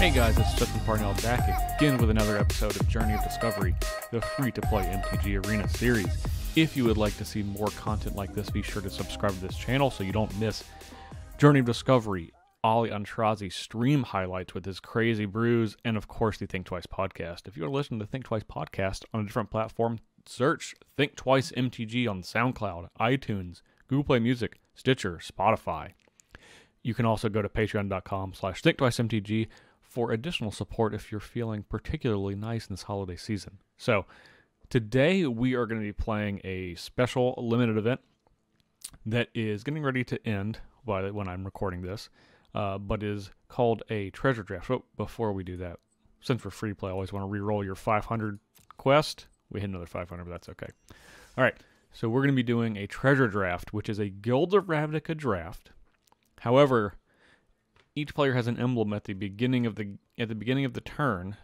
Hey guys, it's Justin Parnell back again with another episode of Journey of Discovery, the free-to-play MTG Arena series. If you would like to see more content like this, be sure to subscribe to this channel so you don't miss Journey of Discovery, Ali Aintrazi stream highlights with his crazy brews, and of course the Thinktwice podcast. If you are listening to the Thinktwice podcast on a different platform, search Thinktwice MTG on SoundCloud, iTunes, Google Play Music, Stitcher, Spotify. You can also go to patreon.com/ThinktwiceMTG for additional support if you're feeling particularly nice in this holiday season. So, today we are going to be playing a special limited event that is getting ready to end when I'm recording this, but is called a treasure draft. So, before we do that, since we're free play, I always want to re-roll your 500 quest. We hit another 500, but that's okay. All right, so we're going to be doing a treasure draft, which is a Guilds of Ravnica draft. However, each player has an emblem at the beginning of the turn.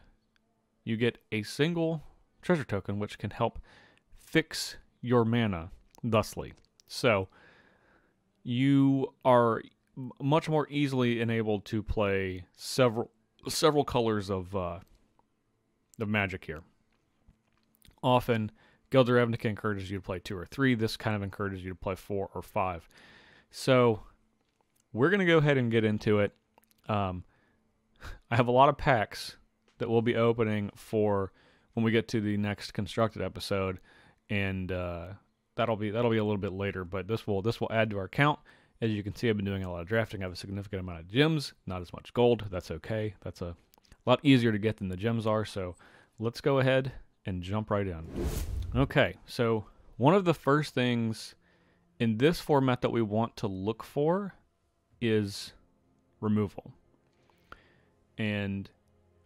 You get a single treasure token which can help fix your mana thusly. So you are much more easily enabled to play several colors of magic here. Often, Guilds of Ravnica encourages you to play 2 or 3. This kind of encourages you to play 4 or 5. So we're going to go ahead and get into it. I have a lot of packs that we'll be opening for when we get to the next constructed episode, and that'll be a little bit later. But this will add to our count. As you can see, I've been doing a lot of drafting. I have a significant amount of gems, not as much gold. That's okay. That's a lot easier to get than the gems are. So let's go ahead and jump right in. Okay, so one of the first things in this format that we want to look for is removal. And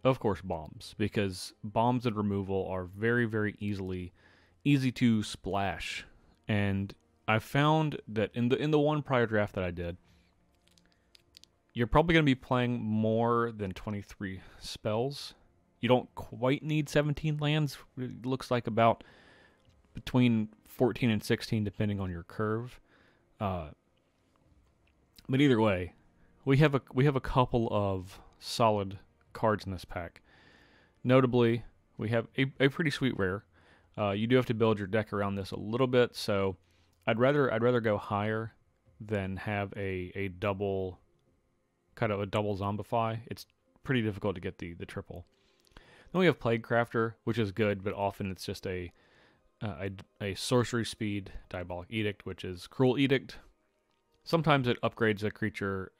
of course bombs, because bombs and removal are very, very easy to splash. And I found that in the one prior draft that I did, you're probably going to be playing more than 23 spells. You don't quite need 17 lands. It looks like about between 14 and 16 depending on your curve. But either way, we have a couple of solid cards in this pack. Notably, we have a pretty sweet rare. You do have to build your deck around this a little bit, so I'd rather go higher than have a double zombify. It's pretty difficult to get the triple. Then we have Plague Crafter, which is good, but often it's just a sorcery speed Diabolic Edict, which is Cruel Edict. Sometimes it upgrades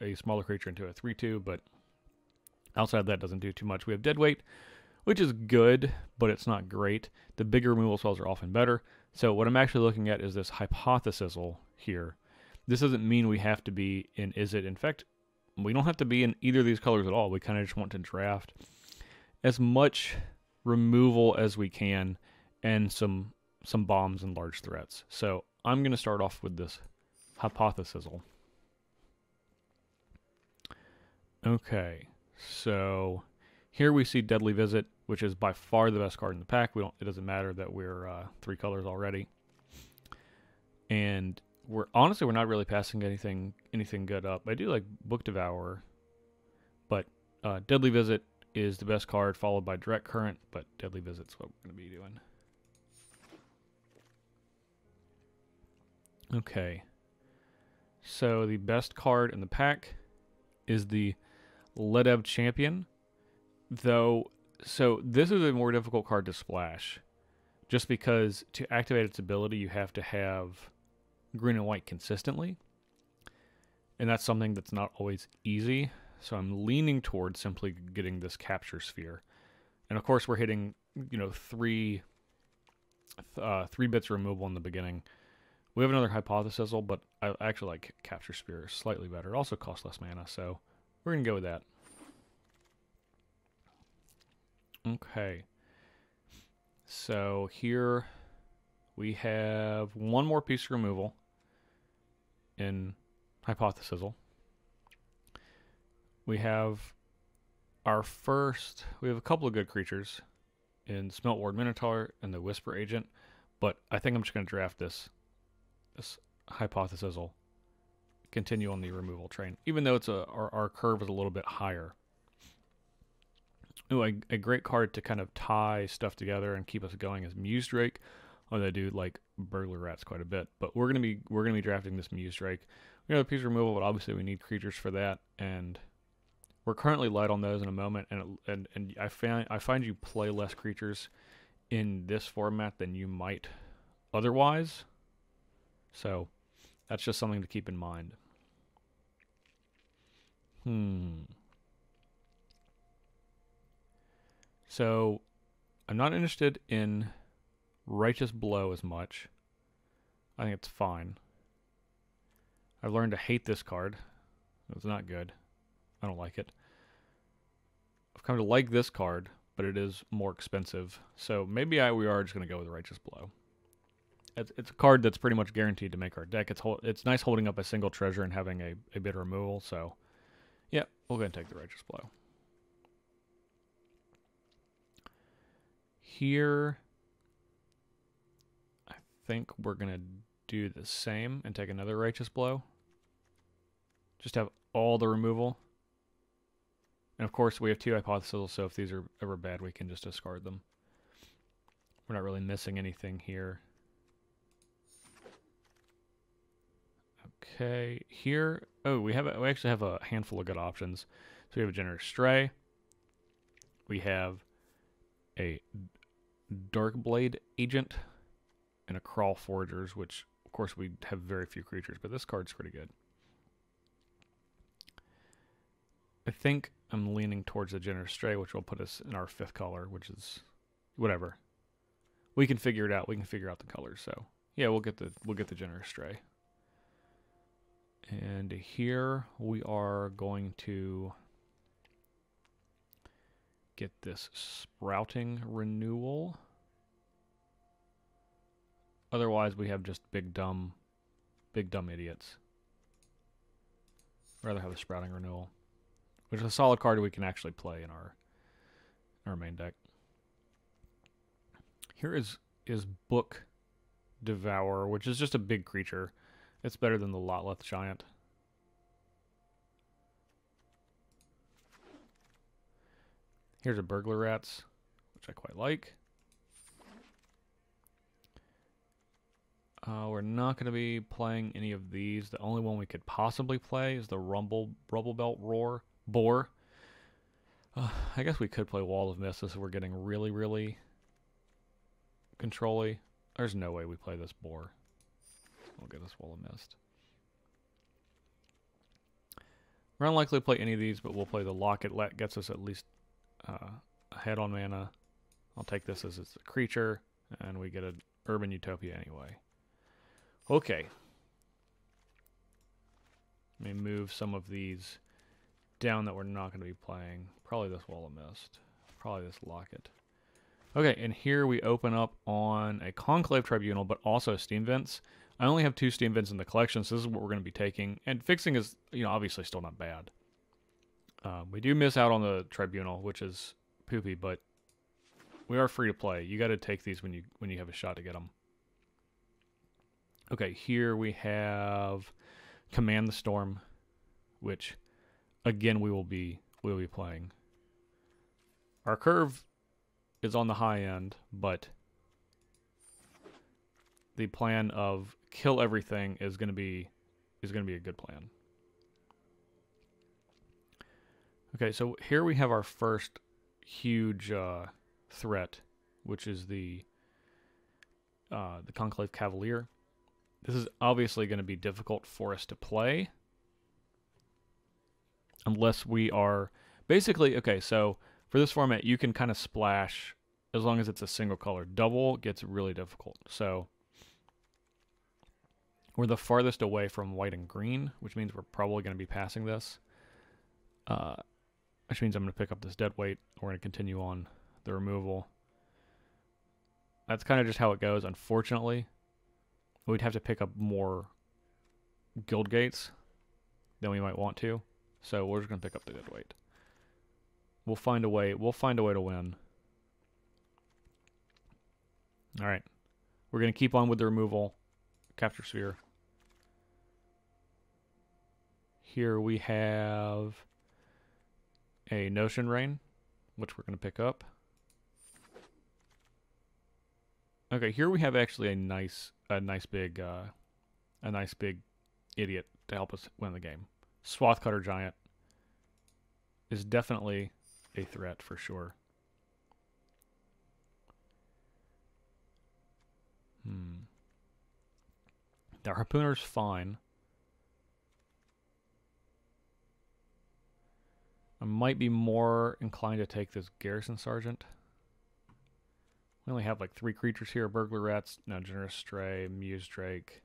a smaller creature into a 3/2, but outside of that, doesn't do too much. We have Deadweight, which is good, but it's not great. The bigger removal spells are often better. So what I'm actually looking at is this Hypothesizzle here. This doesn't mean we have to be in Izzet. In fact, we don't have to be in either of these colors at all. We kind of just want to draft as much removal as we can and some bombs and large threats. So I'm going to start off with this Hypothesizzle. Okay, so here we see Deadly Visit, which is by far the best card in the pack. It doesn't matter that we're 3 colors already, and we're not really passing anything good up. I do like Book Devourer, but Deadly Visit is the best card, followed by Direct Current. But Deadly Visit's what we're going to be doing. Okay. So the best card in the pack is the Ledeb Champion, though. So this is a more difficult card to splash, just because to activate its ability you have to have green and white consistently, and that's something that's not always easy. So I'm leaning towards simply getting this Capture Sphere, and of course we're hitting 3 bits removal in the beginning. We have another Hypothesizzle, but I actually like Capture Sphere slightly better. It also costs less mana, so we're going to go with that. Okay. So here we have one more piece of removal in Hypothesizzle. We have a couple of good creatures in Smeltward Minotaur and the Whisper Agent, but I think I'm just going to draft this Hypothesizzle, continue on the removal train, even though it's our curve is a little bit higher. Ooh, a great card to kind of tie stuff together and keep us going is Muse Drake. Although I do like Burglar Rats quite a bit, but we're gonna be drafting this Muse Drake. We have a piece removal, but obviously we need creatures for that, and we're currently light on those in a moment. And I find you play less creatures in this format than you might otherwise. So that's just something to keep in mind. So I'm not interested in Righteous Blow as much. I think it's fine. I've learned to hate this card. It's not good. I don't like it. I've come to like this card, but it is more expensive. So maybe we are just going to go with Righteous Blow. It's a card that's pretty much guaranteed to make our deck. It's nice holding up a single treasure and having a bit of removal. So yeah, we'll go ahead and take the Righteous Blow. Here, I think we're going to do the same and take another Righteous Blow. Just have all the removal. And of course, we have 2 hypotheses, so if these are ever bad, we can just discard them. We're not really missing anything here. Okay, here, oh, we actually have a handful of good options. So we have a Generous Stray. We have a Darkblade Agent and a Crawl Foragers, which of course we have very few creatures, but this card's pretty good. I think I'm leaning towards the Generous Stray, which will put us in our 5th color, which is whatever. We can figure it out. We can figure out the colors. So yeah, we'll get the Generous Stray. And here we are going to get this Sprouting Renewal. Otherwise, we have just big dumb idiots. I'd rather have the Sprouting Renewal, which is a solid card we can actually play in our main deck. Here is Book Devourer, which is just a big creature. It's better than the Lotleth Giant. Here's a Burglar Rats, which I quite like. We're not going to be playing any of these. The only one we could possibly play is the Rumblebelt Boar. I guess we could play Wall of Mist if we're getting really, really control-y. There's no way we play this Boar. We'll get this Wall of Mist. We're unlikely to play any of these, but we'll play the Locket. Gets us at least ahead on mana. I'll take this as it's a creature, and we get an Urban Utopia anyway. Okay. Let me move some of these down that we're not going to be playing. Probably this Wall of Mist. Probably this Locket. Okay, and here we open up on a Conclave Tribunal, but also Steam Vents. I only have 2 Steam Vents in the collection, so this is what we're going to be taking. And fixing is, obviously still not bad. We do miss out on the Tribunal, which is poopy, but we are free to play. You got to take these when you have a shot to get them. Okay, here we have Command the Storm, which again we will be playing. Our curve is on the high end, but the plan of kill everything is going to be a good plan. Okay, so here we have our first huge threat, which is the Conclave Cavalier. This is obviously going to be difficult for us to play unless we are basically, okay, so for this format you can kind of splash as long as it's a single color. Double gets really difficult. So we're the farthest away from white and green, which means we're probably going to be passing this. Which means I'm going to pick up this Deadweight. We're going to continue on the removal. That's kind of just how it goes, unfortunately. We'd have to pick up more Guild Gates than we might want to. So we're just going to pick up the Deadweight. We'll find a way to win. All right. We're going to keep on with the removal. Capture Sphere. Here we have a Notion Rain, which we're going to pick up. Okay, here we have actually a nice big idiot to help us win the game. Swath Cutter Giant is definitely a threat for sure. The Harpooner's fine. I might be more inclined to take this Garrison Sergeant. We only have like 3 creatures here. Burglar Rats, no, Generous Stray, Muse Drake,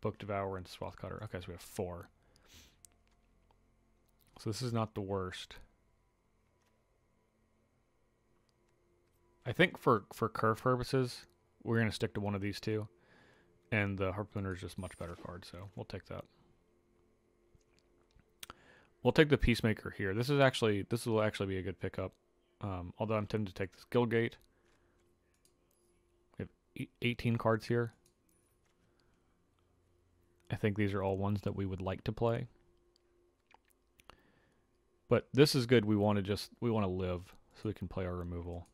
Book Devourer, and Swath Cutter. Okay, so we have 4. So this is not the worst. I think for curve purposes, we're going to stick to one of these two. And the Harpooner is just much better card, so we'll take that. We'll take the Peacemaker here. This will actually be a good pickup. Although I'm tempted to take this Guildgate. We have 18 cards here. I think these are all ones that we would like to play. But this is good. We want to live so we can play our removal.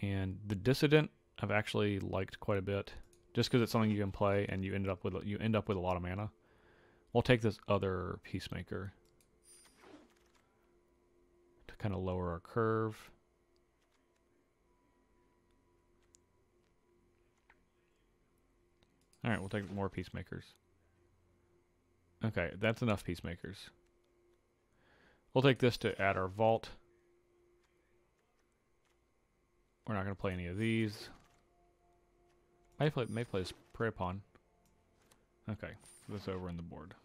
And the Dissident I've actually liked quite a bit, just because it's something you can play and you end up with a lot of mana. We'll take this other Peacemaker to kind of lower our curve. All right, we'll take more Peacemakers. Okay, that's enough Peacemakers. We'll take this to add our vault. We're not going to play any of these. May play this Prey Upon. Okay, this over in the board.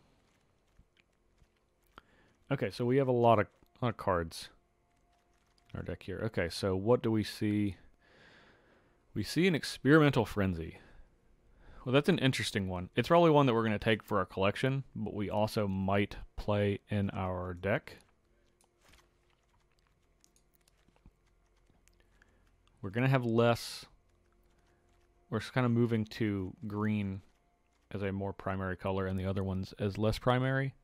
Okay, so we have a lot of cards in our deck here. Okay, so what do we see? We see an Experimental Frenzy. Well, that's an interesting one. It's probably one that we're going to take for our collection, but we also might play in our deck. We're going to have less. We're kind of moving to green as a more primary color and the other ones as less primary.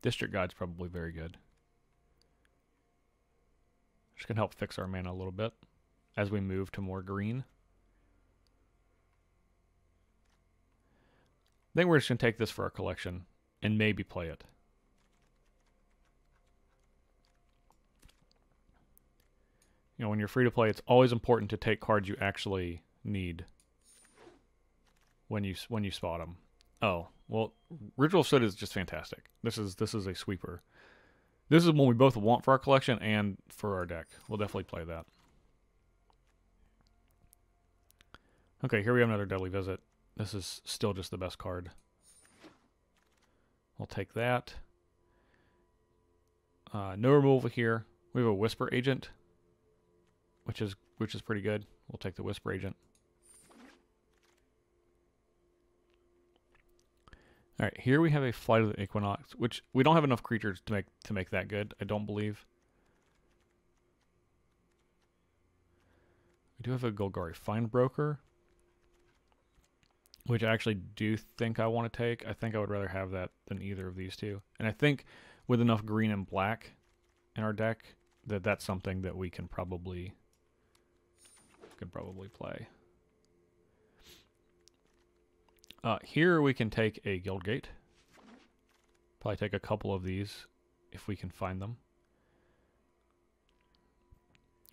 District Guide's probably very good. Just going to help fix our mana a little bit as we move to more green. I think we're just going to take this for our collection and maybe play it. You know, when you're free to play, it's always important to take cards you actually need when you spot them. Oh, well, Ritual Soot is just fantastic. This is a sweeper. This is one we both want for our collection and for our deck. We'll definitely play that. Okay, here we have another Deadly Visit. This is still just the best card. We'll take that. No removal here. We have a Whisper Agent, which is pretty good. We'll take the Whisper Agent. All right, here we have a Flight of the Equinox, which we don't have enough creatures to make that good, I don't believe. We do have a Golgari Findbroker, which I actually do think I want to take. I think I would rather have that than either of these two. And I think with enough green and black in our deck, that's something that we can probably play. Here we can take a Guildgate. Probably take a couple of these if we can find them.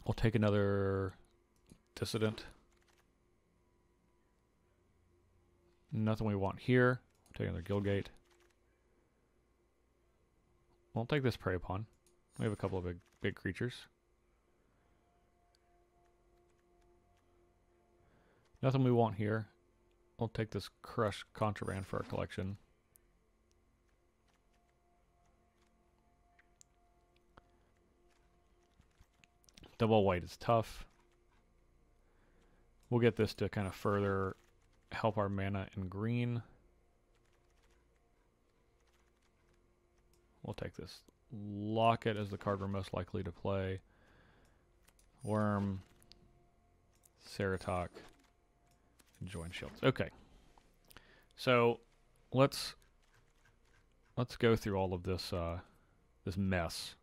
We'll take another Dissident. Nothing we want here. We'll take another Guildgate. We'll take this Prey Upon. We have a couple of big creatures. Nothing we want here. We'll take this Crush Contraband for our collection. Double white is tough. We'll get this to kind of further help our mana in green. We'll take this Locket as the card we're most likely to play. Worm, Ceratok, and Join Shields. Okay. So let's let's go through all of this this mess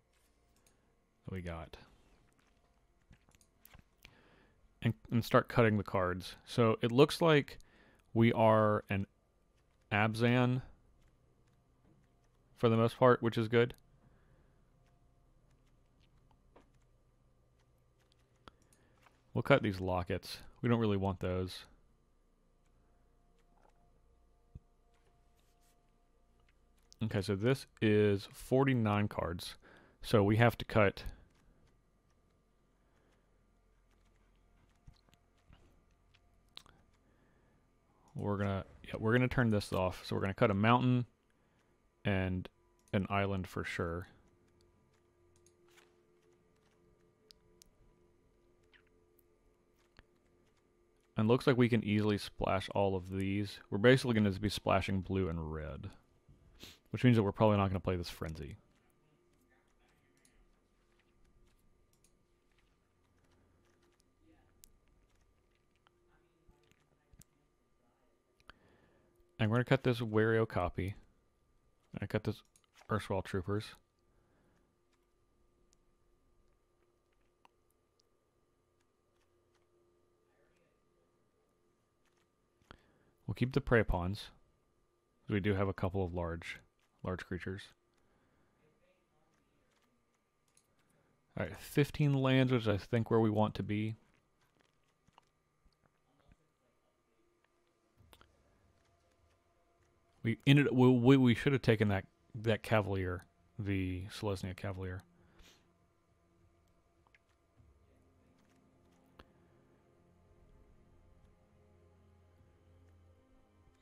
that we got. And start cutting the cards. So it looks like we are an Abzan for the most part, which is good. We'll cut these lockets. We don't really want those. Okay, so this is 49 cards. So we have to cut... We're gonna turn this off. So we're gonna cut a mountain and an island for sure. And looks like we can easily splash all of these. We're basically gonna be splashing blue and red, which means that we're probably not gonna play this frenzy. And we're going to cut this Wario copy. I cut this Erstwhile Troopers. We'll keep the prey pawns. We do have a couple of large creatures. Alright, 15 lands, which I think where we want to be. We should have taken that Cavalier, the Selesnya Cavalier.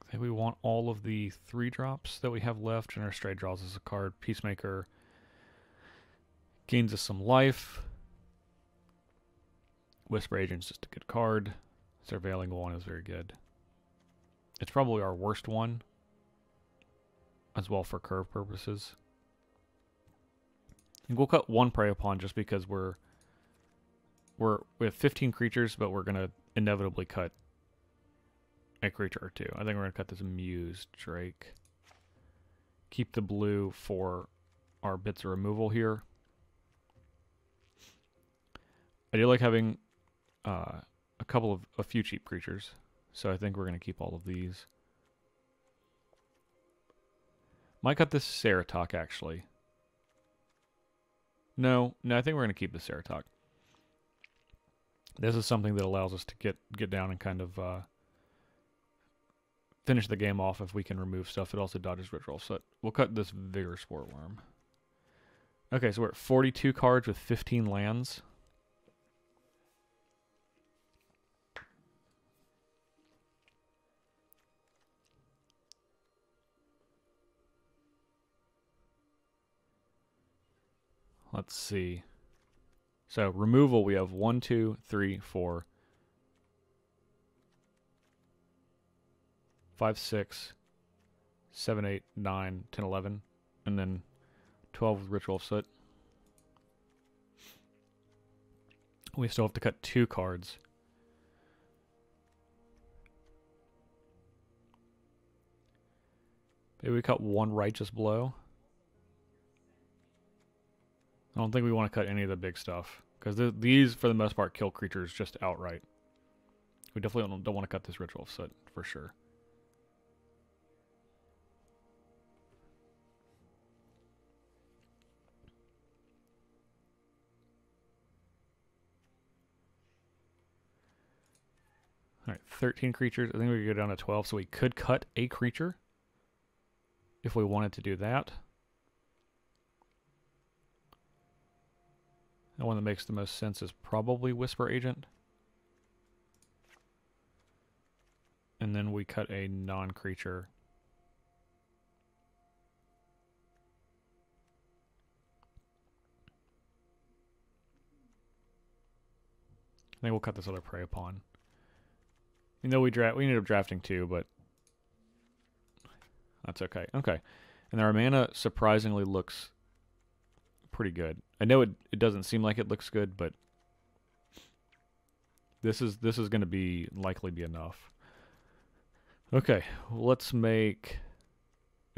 I think we want all of the 3-drops that we have left. Generous Trade draws us a card. Peacemaker gains us some life. Whisper Agent's just a good card. Surveilling one is very good. It's probably our worst one as well for curve purposes. And we'll cut one prey upon just because we have 15 creatures, but we're gonna inevitably cut a creature or two. I think we're gonna cut this Muse Drake. Keep the blue for our bits of removal here. I do like having a few cheap creatures, so I think we're gonna keep all of these. Might cut this Ceratok, actually. No, I think we're going to keep the Ceratok. This is something that allows us to get down and kind of finish the game off if we can remove stuff. It also dodges Ritual, so we'll cut this Vigor Spore Worm. Okay, so we're at 42 cards with 15 lands. Let's see. So removal, we have 1, 2, 3, 4, 5, 6, 7, 8, 9, 10, 11, and then 12 with Ritual of Soot. We still have to cut 2 cards. Maybe we cut 1 Righteous Blow. I don't think we want to cut any of the big stuff, because these, for the most part, kill creatures just outright. We definitely don't want to cut this Ritual of Soot, for sure. Alright, 13 creatures. I think we could go down to 12, so we could cut a creature if we wanted to do that. The one that makes the most sense is probably Whisper Agent. And then we cut a non-creature. I think we'll cut this other Prey Upon. You know, we ended up drafting 2, but that's okay. Okay. And our mana surprisingly looks pretty good. I know it doesn't seem like it looks good, but this is going to likely be enough. Okay, let's make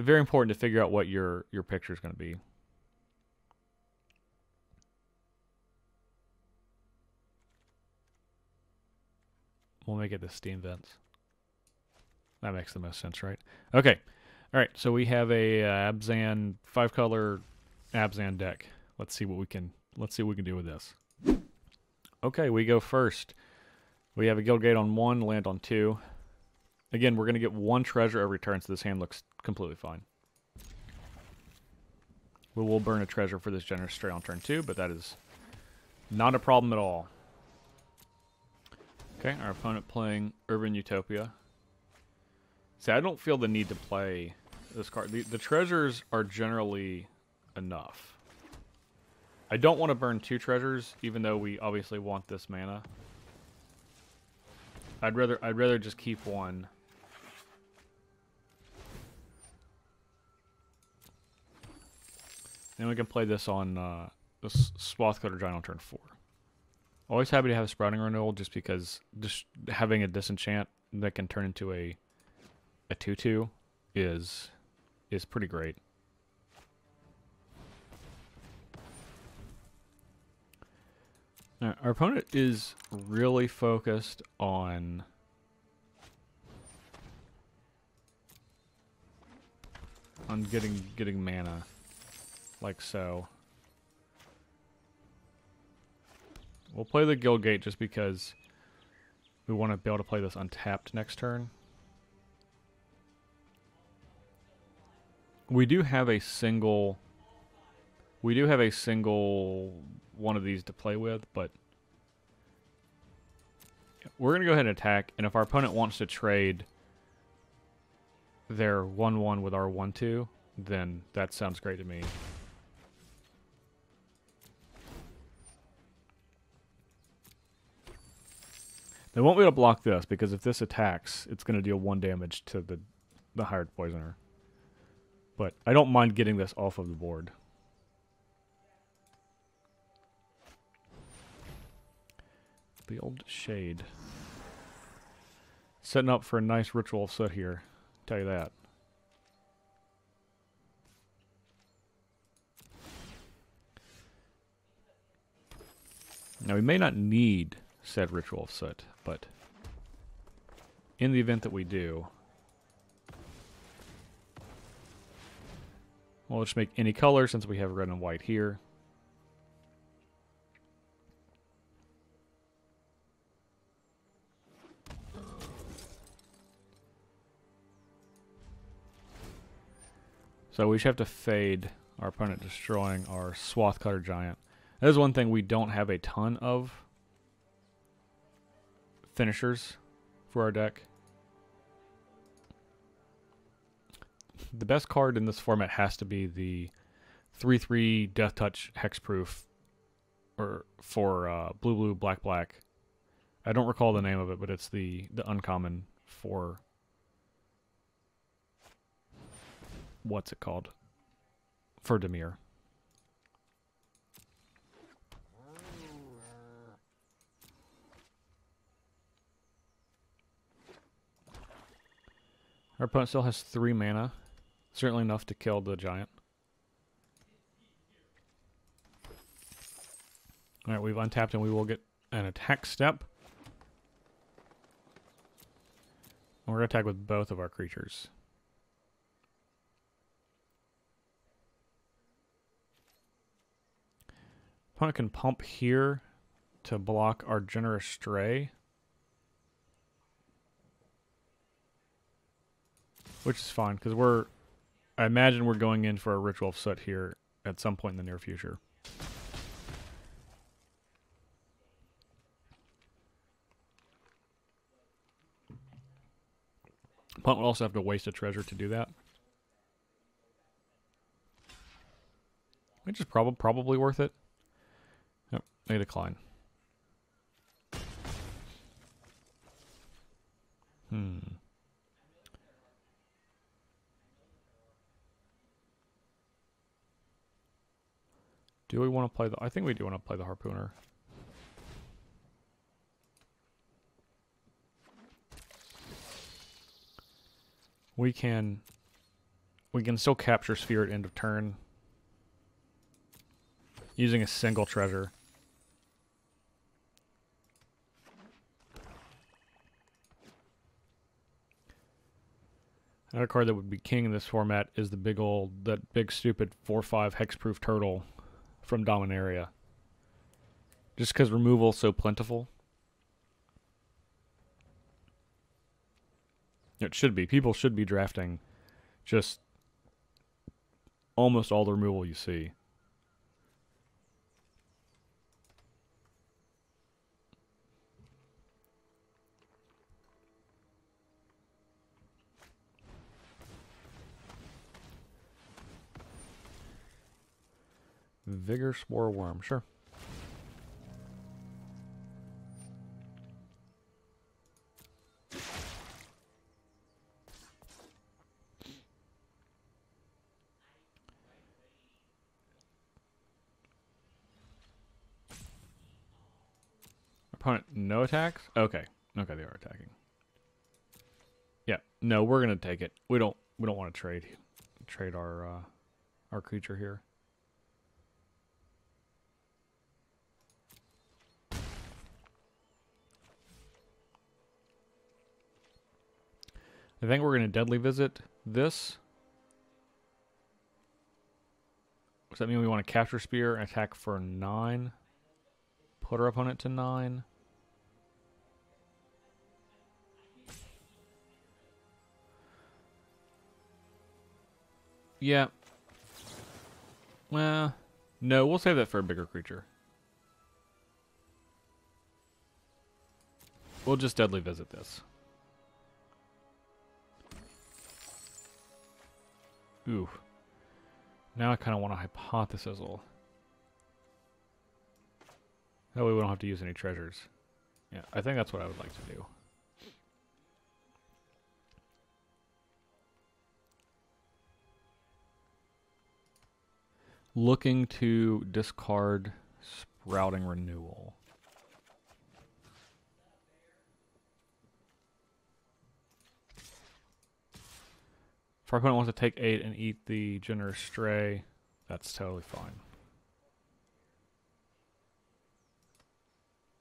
very important to figure out what your picture is going to be. We'll make it the steam vents. That makes the most sense, right? Okay. All right. So we have a Abzan 5-color Abzan deck. Let's see what we can do with this. Okay, we go first. We have a Guild Gate on 1, land on 2. Again, we're going to get 1 treasure every turn, so this hand looks completely fine. We will burn a treasure for this Generous Stray on turn 2, but that is not a problem at all. Okay, our opponent playing Urban Utopia. See, I don't feel the need to play this card. The treasures are generally enough. I don't want to burn 2 treasures, even though we obviously want this mana. I'd rather just keep 1. Then we can play this on the Swathcutter Giant on turn 4. Always happy to have a Sprouting Renewal, just because just having a disenchant that can turn into a 2/2 is pretty great. Now, our opponent is really focused on getting mana, like so. We'll play the Guild Gate just because we want to be able to play this untapped next turn. We do have a single one of these to play with, but we're going to go ahead and attack, and if our opponent wants to trade their 1/1 with our 1/2, then that sounds great to me. They won't be able to block this, because if this attacks, it's going to deal 1 damage to the Hired Poisoner. But I don't mind getting this off of the board. The old Shade. Setting up for a nice Ritual of Soot here, tell you that. Now we may not need said Ritual of Soot, but in the event that we do, we'll just make any color since we have red and white here. So we should have to fade our opponent destroying our Swathcutter Giant. That is one thing, we don't have a ton of finishers for our deck. The best card in this format has to be the 3/3 Death Touch Hexproof for blue, black. I don't recall the name of it, but it's the uncommon for... what's it called? For Dimir. Our opponent still has 3 mana. Certainly enough to kill the giant. Alright, we've untapped and we will get an attack step. And we're going to attack with both of our creatures. Opponent can pump here to block our Generous Stray, which is fine, because I imagine we're going in for a Ritual of Soot here at some point in the near future. Opponent will also have to waste a treasure to do that, which is probably worth it. Yep, they decline. Do we want to play the... I think we do want to play the Harpooner. We can We can still capture sphere at end of turn using a single treasure. Another card that would be king in this format is that big stupid 4/5 hexproof turtle from Dominaria. Just because removal is so plentiful. It should be. People should be drafting just almost all the removal you see. Vigor Spore Worm, sure. Opponent, no attacks? Okay. Okay, they are attacking. Yeah, no, we're gonna take it. We don't want to trade our creature here. I think we're gonna deadly visit this. Does that mean we want to capture spear and attack for 9? Put our opponent to 9. Yeah. Well, no, we'll save that for a bigger creature. We'll just deadly visit this. Ooh. Now I kind of want to hypothesis. That way we don't have to use any treasures. Yeah, I think that's what I would like to do. Looking to discard Sprouting Renewal. If our opponent wants to take 8 and eat the Generous Stray, that's totally fine.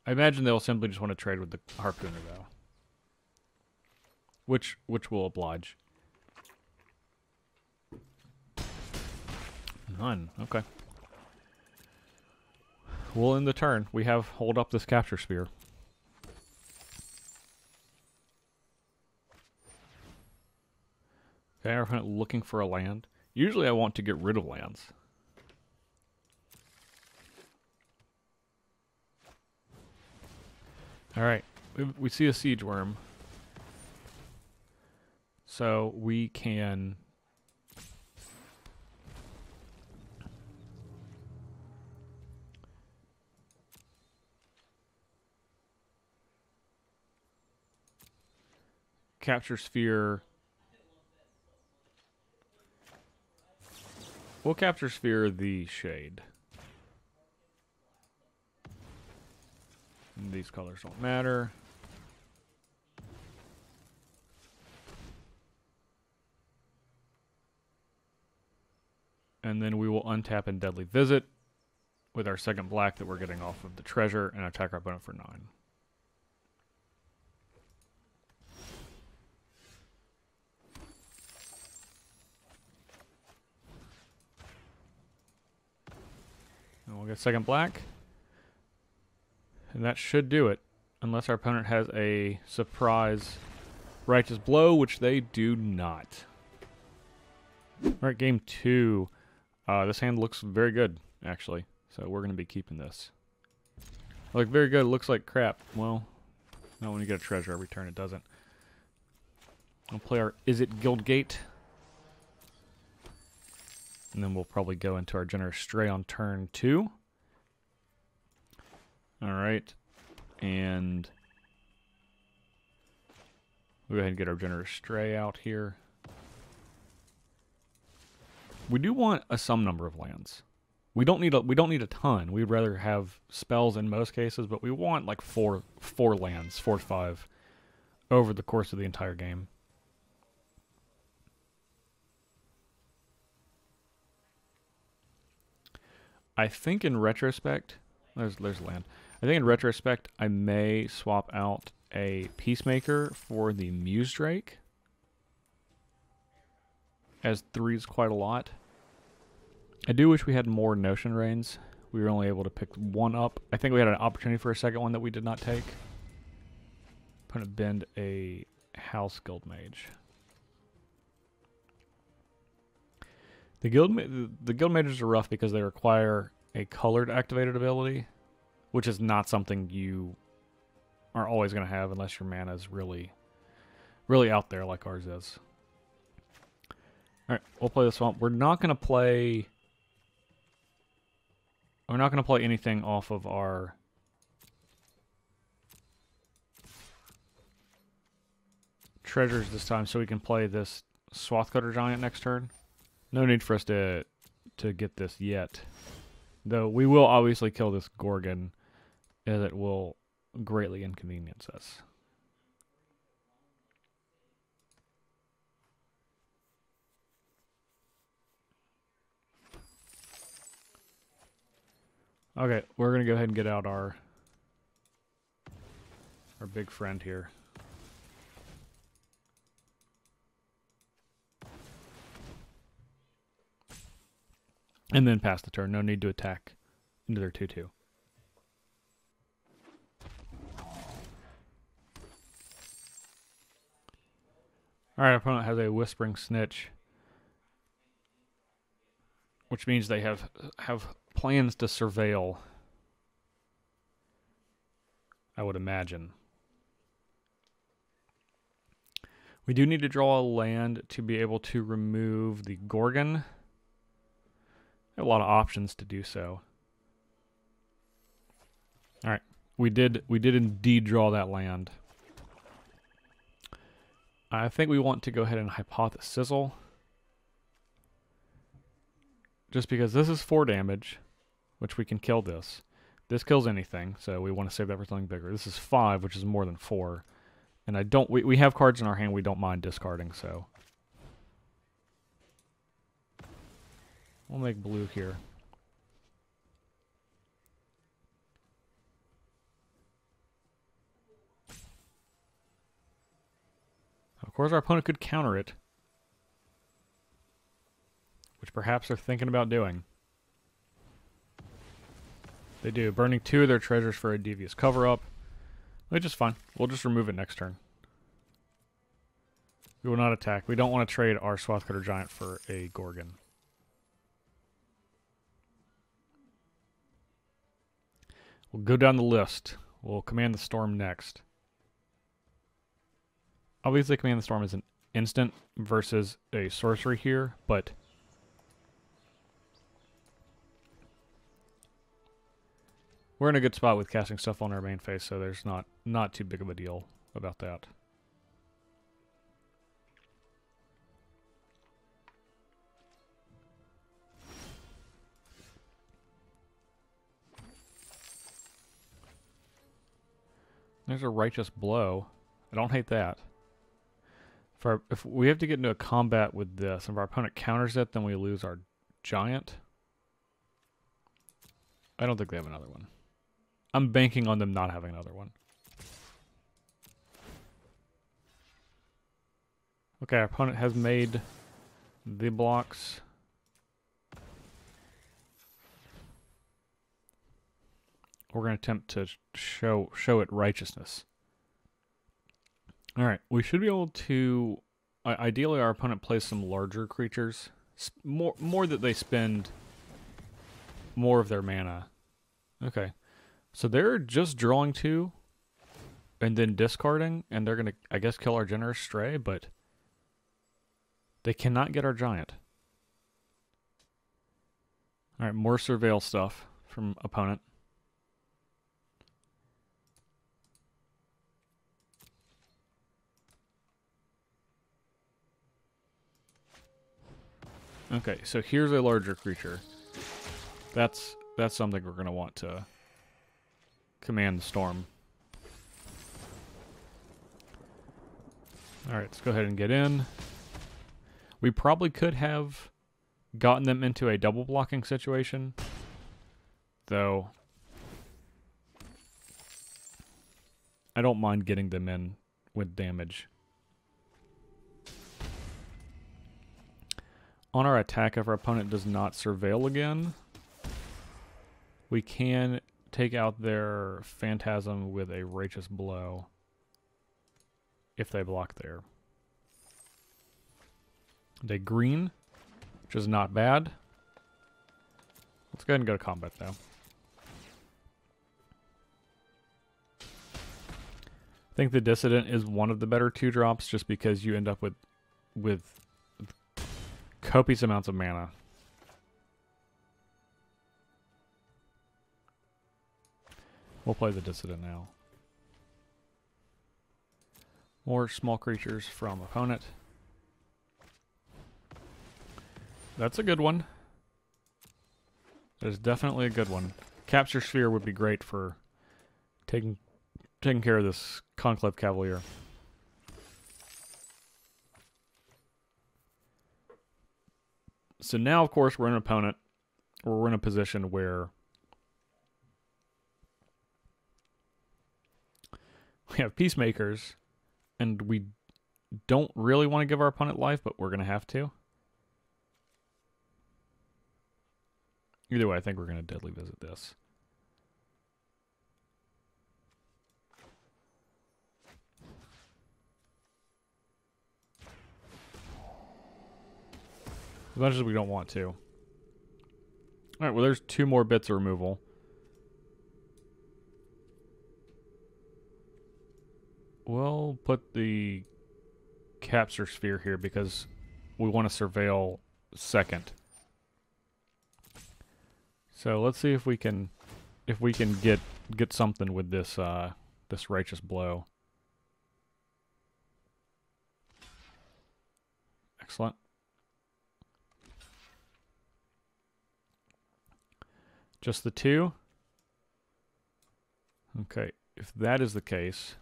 I imagine they'll simply just want to trade with the Harpooner, though. Which will oblige. None. Okay. We'll end the turn. We have hold up this capture spear. Okay, our opponent looking for a land. Usually I want to get rid of lands. Alright, we see a Siege Worm. So we can... capture sphere. We'll capture sphere the Shade. These colors don't matter. And then we will untap and deadly visit with our second black that we're getting off of the treasure and attack our opponent for 9. And we'll get second black. And that should do it. Unless our opponent has a surprise Righteous Blow, which they do not. Alright, game 2. This hand looks very good, actually. So we're going to be keeping this. Like, very good. It looks like crap. Well, not when you get a treasure every turn, it doesn't. We'll play our Is It Guildgate. And then we'll probably go into our Generous Stray on turn 2. Alright. And we'll go ahead and get our Generous Stray out here. We do want some number of lands. We don't need a ton. We'd rather have spells in most cases, but we want like four lands, 4 to 5, over the course of the entire game. I think in retrospect, there's land. I think in retrospect, I may swap out a Peacemaker for the Muse Drake, as 3 is quite a lot. I do wish we had more Notion Reigns. We were only able to pick 1 up. I think we had an opportunity for a second one that we did not take. I'm going to bend a House Guild Mage. The guild mages are rough because they require a colored activated ability, which is not something you are always going to have unless your mana is really, really out there like ours is. All right, we'll play the Swamp. We're not going to play anything off of our treasures this time, so we can play this Swathcutter Giant next turn. No need for us to get this yet. Though we will obviously kill this Gorgon, as it will greatly inconvenience us. Okay, we're going to go ahead and get out our big friend here. And then pass the turn. No need to attack into their 2/2. Alright, our opponent has a Whispering Snitch, which means they have plans to surveil, I would imagine. We do need to draw a land to be able to remove the Gorgon. A lot of options to do so. All right, we did indeed draw that land. I think we want to go ahead and Hypothesis, just because this is 4 damage, which we can kill this. This kills anything, so we want to save that for something bigger. This is 5, which is more than 4, and we have cards in our hand we don't mind discarding, so. We'll make blue here. Of course, our opponent could counter it, which perhaps they're thinking about doing. They do, burning 2 of their treasures for a devious cover-up, which is fine. We'll just remove it next turn. We will not attack. We don't want to trade our Swathcutter Giant for a Gorgon. We'll go down the list. We'll Command the Storm next. Obviously, Command the Storm is an instant versus a sorcery here, but we're in a good spot with casting stuff on our main phase, so there's not too big of a deal about that. There's a Righteous Blow. I don't hate that. If we have to get into a combat with this, and if our opponent counters it, then we lose our Giant. I don't think they have another one. I'm banking on them not having another one. Okay, our opponent has made the blocks. We're going to attempt to show it righteousness. Alright, we should be able to... Ideally, our opponent plays some larger creatures. More that they spend more of their mana. Okay. So they're just drawing 2 and then discarding, and they're going to, I guess, kill our Generous Stray, but they cannot get our Giant. Alright, more Surveil stuff from opponent. Okay, so here's a larger creature. That's something we're going to want to Command the Storm. Alright, let's go ahead and get in. We probably could have gotten them into a double blocking situation, though. I don't mind getting them in with damage. On our attack, if our opponent does not surveil again, we can take out their Phantasm with a Righteous Blow if they block there. They green, which is not bad. Let's go ahead and go to combat, though. I think the Dissident is one of the better 2-drops just because you end up with copious amounts of mana. We'll play the Dissident now. More small creatures from opponent. That's a good one. That is definitely a good one. Capture Sphere would be great for taking care of this Conclave Cavalier. So now, of course, we're in an opponent, or we're in a position where we have Peacemakers, and we don't really want to give our opponent life, but we're going to have to. Either way, I think we're going to Deadly Visit this. As much as we don't want to. Alright, well there's 2 more bits of removal. We'll put the Capture Sphere here because we want to surveil second. So let's see if we can get something with this this Righteous Blow. Excellent. Just the 2? Okay, if that is the case,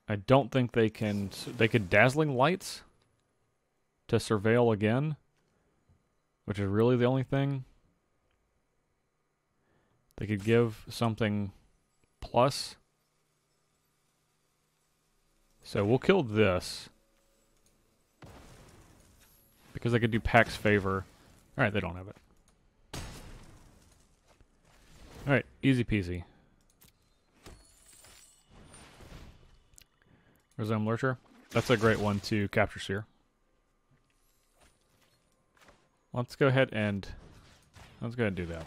I don't think they could Dazzling Lights to surveil again, which is really the only thing. They could give something plus. So we'll kill this because they could do Pax Favor. Alright, they don't have it. Alright, easy peasy. Resume Lurcher. That's a great one to Capture Sphere. Let's go ahead and do that.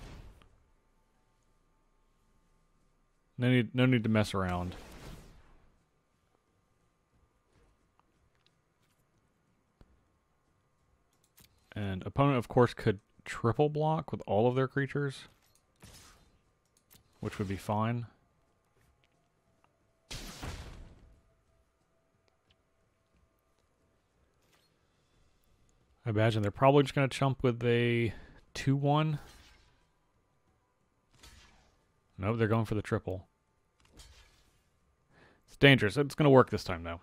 No need to mess around. And opponent, of course, could triple block with all of their creatures, which would be fine. I imagine they're probably just going to chump with a 2-1. Nope, they're going for the triple. It's dangerous. It's going to work this time, though.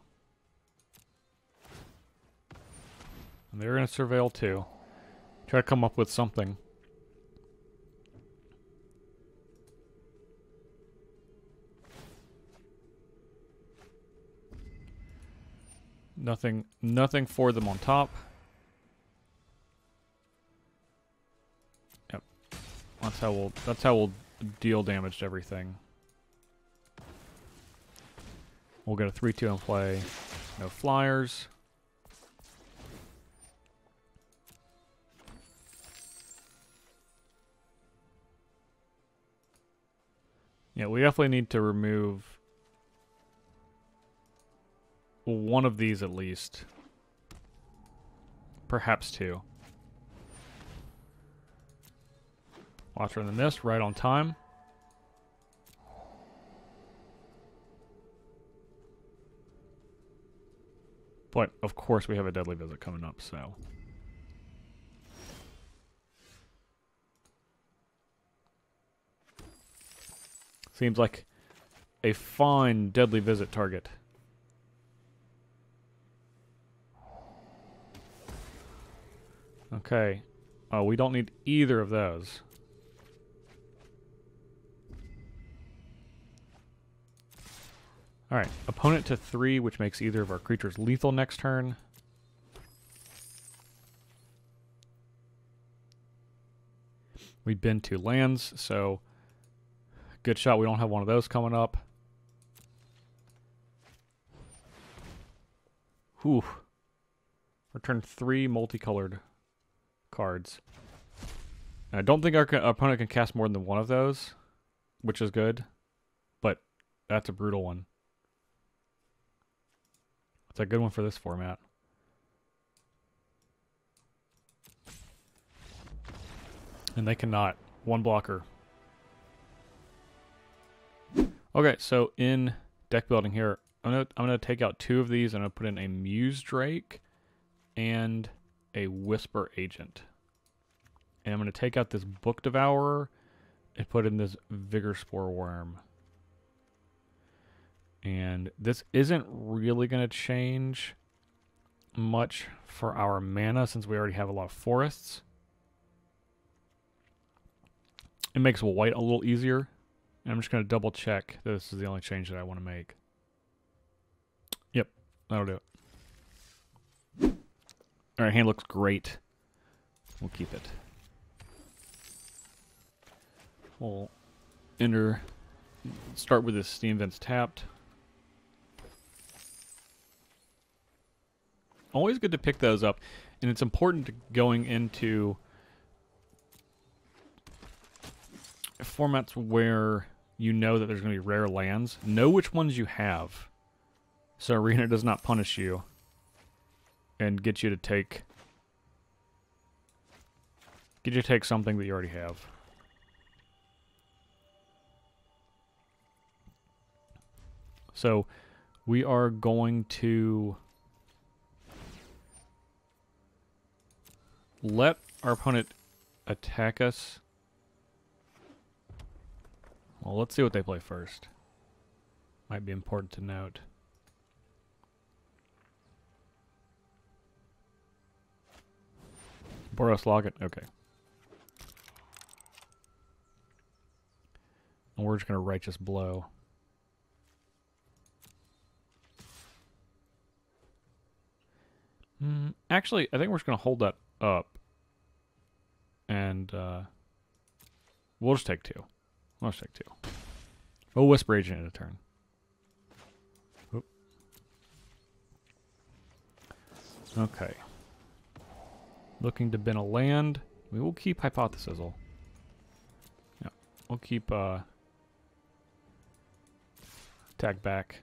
And they're going to surveil, too. Try to come up with something. Nothing for them on top. Yep. That's how we'll deal damage to everything. We'll get a 3-2 in play. No flyers. Yeah, we definitely need to remove one of these at least. Perhaps 2. Watcher than this, right on time. But, of course, we have a Deadly Visit coming up, so. Seems like a fine Deadly Visit target. Okay. Oh, we don't need either of those. Alright, opponent to 3, which makes either of our creatures lethal next turn. We've been 2 lands, so good shot we don't have one of those coming up. Whew. Return 3 multicolored cards. I don't think our opponent can cast more than one of those, which is good, but that's a brutal one. It's a good one for this format. And they cannot. One blocker. Okay, so in deck building here, I'm gonna take out 2 of these and I'm gonna put in a Muse Drake and a Whisper Agent. And I'm gonna take out this Book Devourer and put in this Vigor Spore Worm. And this isn't really gonna change much for our mana since we already have a lot of forests. It makes white a little easier. And I'm just going to double check that this is the only change that I want to make. Yep, that'll do it. Alright, hand looks great. We'll keep it. We'll start with this Steam Vents tapped. Always good to pick those up. And it's important going into formats where you know that there's going to be rare lands. Know which ones you have, so Arena does not punish you and get you to take something that you already have. So we are going to let our opponent attack us. Well, let's see what they play first. Might be important to note. Boros Locket, okay. And we're just going to Righteous Blow. Actually, I think we're just going to hold that up. And we'll just take 2. We'll just take 2. Oh, Whisper Agent in a turn. Oop. Okay. Looking to bin a land. We will keep Hypothesizzle. Yeah, we'll keep attack back.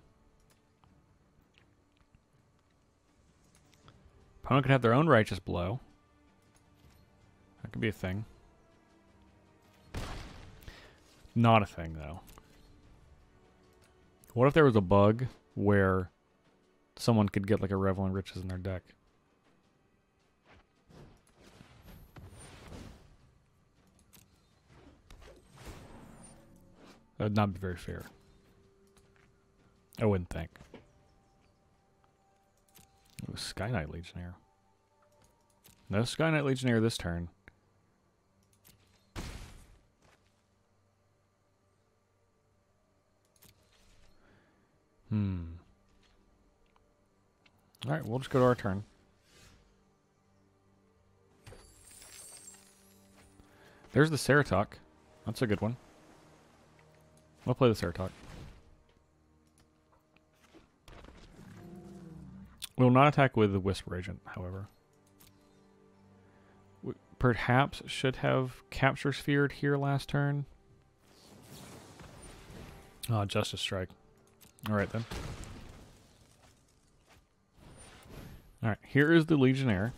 Opponent can have their own Righteous Blow. That could be a thing. Not a thing, though. What if there was a bug where someone could get like a Reveling Riches in their deck? That would not be very fair. I wouldn't think. Ooh, Sky Knight Legionnaire. No Sky Knight Legionnaire this turn. Alright, we'll just go to our turn. There's the Ceratok. That's a good one. We'll play the Ceratok. We will not attack with the Whisper Agent, however. We perhaps should have Capture Sphered here last turn. Justice Strike. Alright then. Alright, here is the Legionnaire.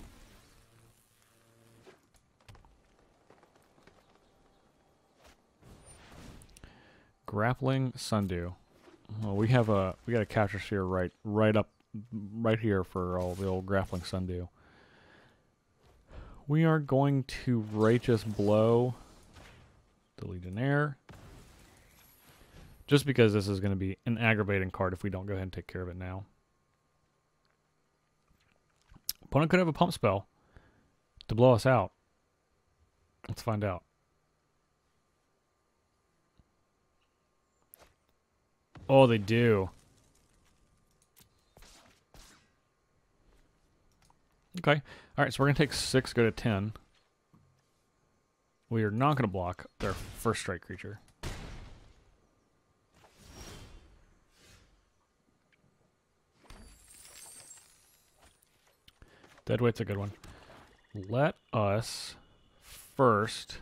Grappling Sundew. Well, we got a Capture Sphere right here for all the old Grappling Sundew. We are going to Righteous Blow the Legionnaire. Just because this is going to be an aggravating card if we don't go ahead and take care of it now. Opponent could have a pump spell to blow us out. Let's find out. Oh, they do. Okay. Alright, so we're going to take 6, go to 10. We are not going to block their first strike creature. Deadweight's a good one. Let us first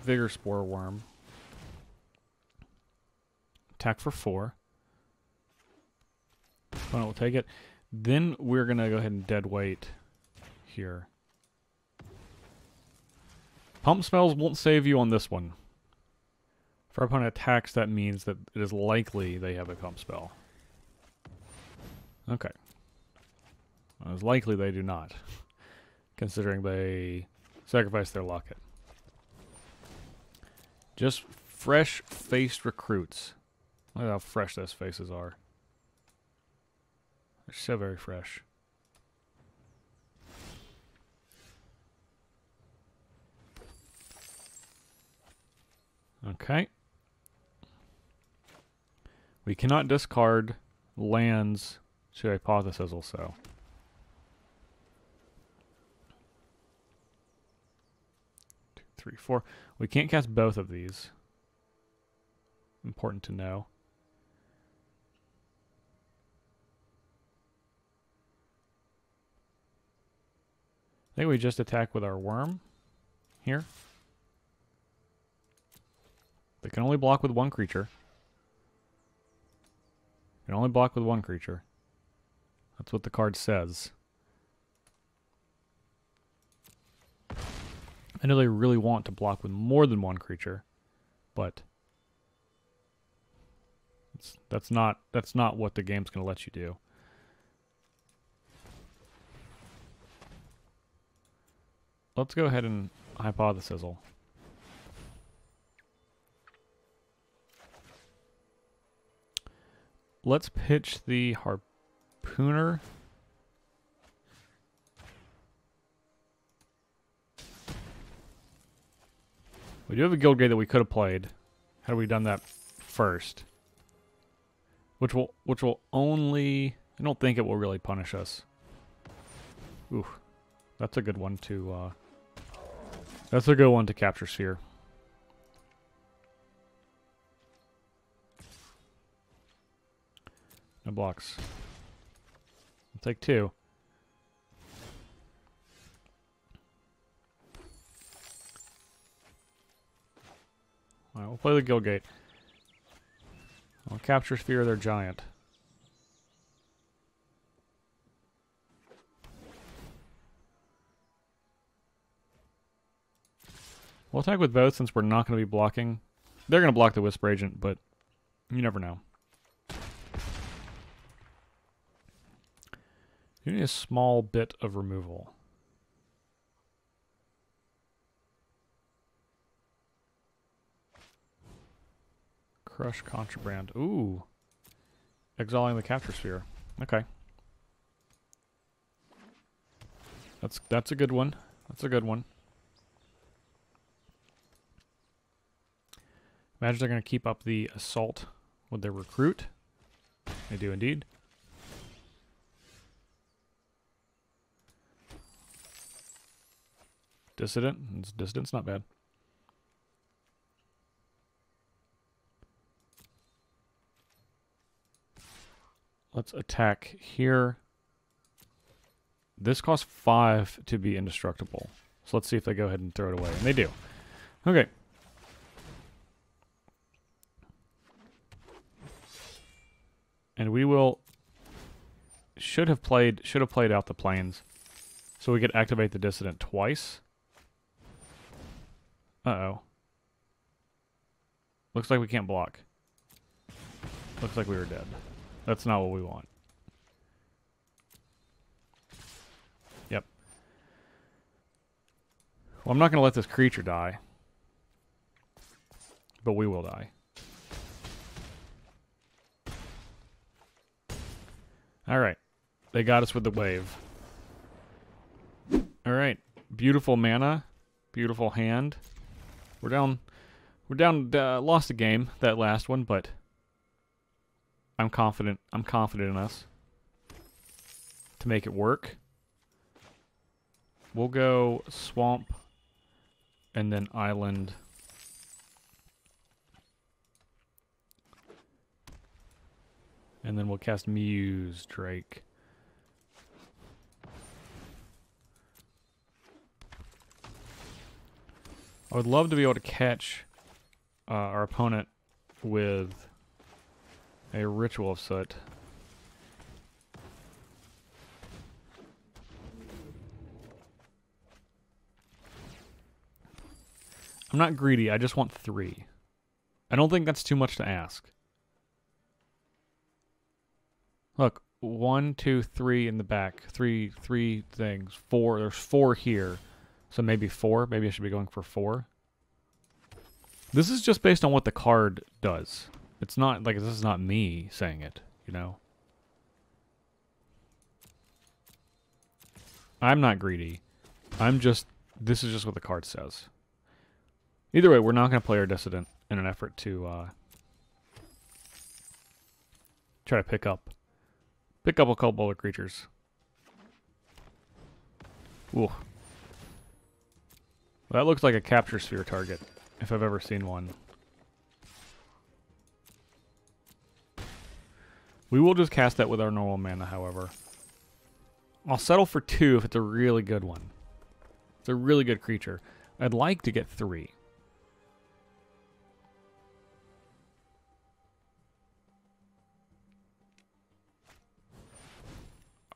Vigor Spore Worm. Attack for 4. Opponent will take it. Then we're going to go ahead and deadweight here. Pump spells won't save you on this one. If our opponent attacks, that means that it is likely they have a pump spell. Okay. Well, it's likely they do not, considering they sacrifice their locket. Just fresh-faced recruits. Look at how fresh those faces are. They're so very fresh. Okay. We cannot discard lands to Hypothesis also. Two, three, four. We can't cast both of these. Important to know. I think we just attack with our worm here. They can only block with one creature. Can only block with one creature. That's what the card says. I know they really want to block with more than one creature, but that's not what the game's going to let you do. Let's go ahead and Hypothesis. Let's pitch the Harpooner. We do have a Guildgate that we could have played had we done that first. Which will only... I don't think it will really punish us. Ooh. That's a good one to... that's a good one to capture Sphere. No blocks. I'll take 2. Alright, we'll play the Guildgate. I'll capture Sphere of their giant. We'll attack with both since we're not going to be blocking. They're going to block the Whisper Agent, but you never know. You need a small bit of removal. Crush Contraband. Ooh. Exiling the Capture Sphere. Okay. That's a good one. That's a good one. Imagine they're going to keep up the assault with their recruit. They do indeed. Dissident. Dissident's not bad. Let's attack here. This costs 5 to be indestructible. So let's see if they go ahead and throw it away. And they do. Okay. And we will should have played out the planes. So we could activate the Dissident twice. Uh-oh. Looks like we can't block. Looks like we were dead. That's not what we want. Yep. Well, I'm not going to let this creature die. But we will die. Alright. They got us with the wave. Alright. Beautiful mana. Beautiful hand. We're down, lost a game, that last one, but I'm confident in us. to make it work. We'll go swamp and then island. And then we'll cast Muse Drake. I would love to be able to catch our opponent with a Ritual of Soot. I'm not greedy, I just want 3. I don't think that's too much to ask. Look, 1, 2, 3 in the back. Three things. 4. There's 4 here. So maybe 4. Maybe I should be going for 4. This is just based on what the card does. It's not, like, this is not me saying it, you know? I'm not greedy. This is just what the card says. Either way, we're not going to play our Dissident in an effort to try to pick up a couple other creatures. Ooh. Well, that looks like a capture sphere target, if I've ever seen one. We will just cast that with our normal mana, however. I'll settle for 2 if it's a really good one. It's a really good creature. I'd like to get 3.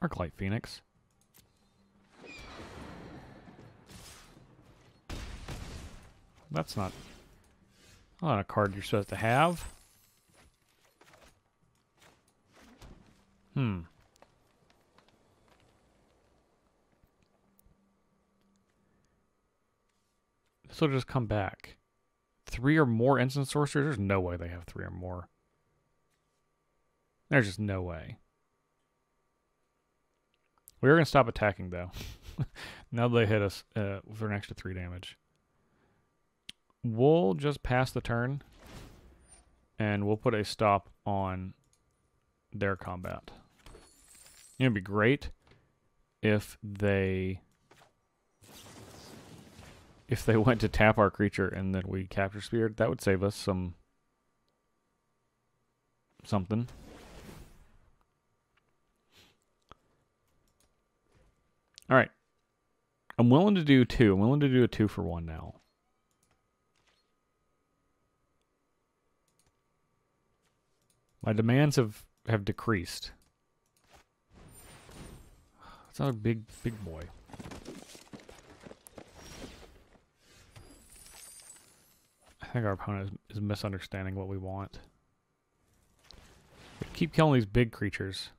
Arclight Phoenix. That's not a card you're supposed to have. This will just come back. 3 or more instant sorcerers? There's no way they have 3 or more. There's just no way. We are going to stop attacking, though. Now they hit us for an extra 3 damage. We'll just pass the turn, and we'll put a stop on their combat. It'd be great if they went to tap our creature and then we capture Speared. That would save us something. All right. I'm willing to do 2. I'm willing to do a 2 for 1 now. My demands have decreased. It's not a big boy. I think our opponent is misunderstanding what we want. We keep killing these big creatures.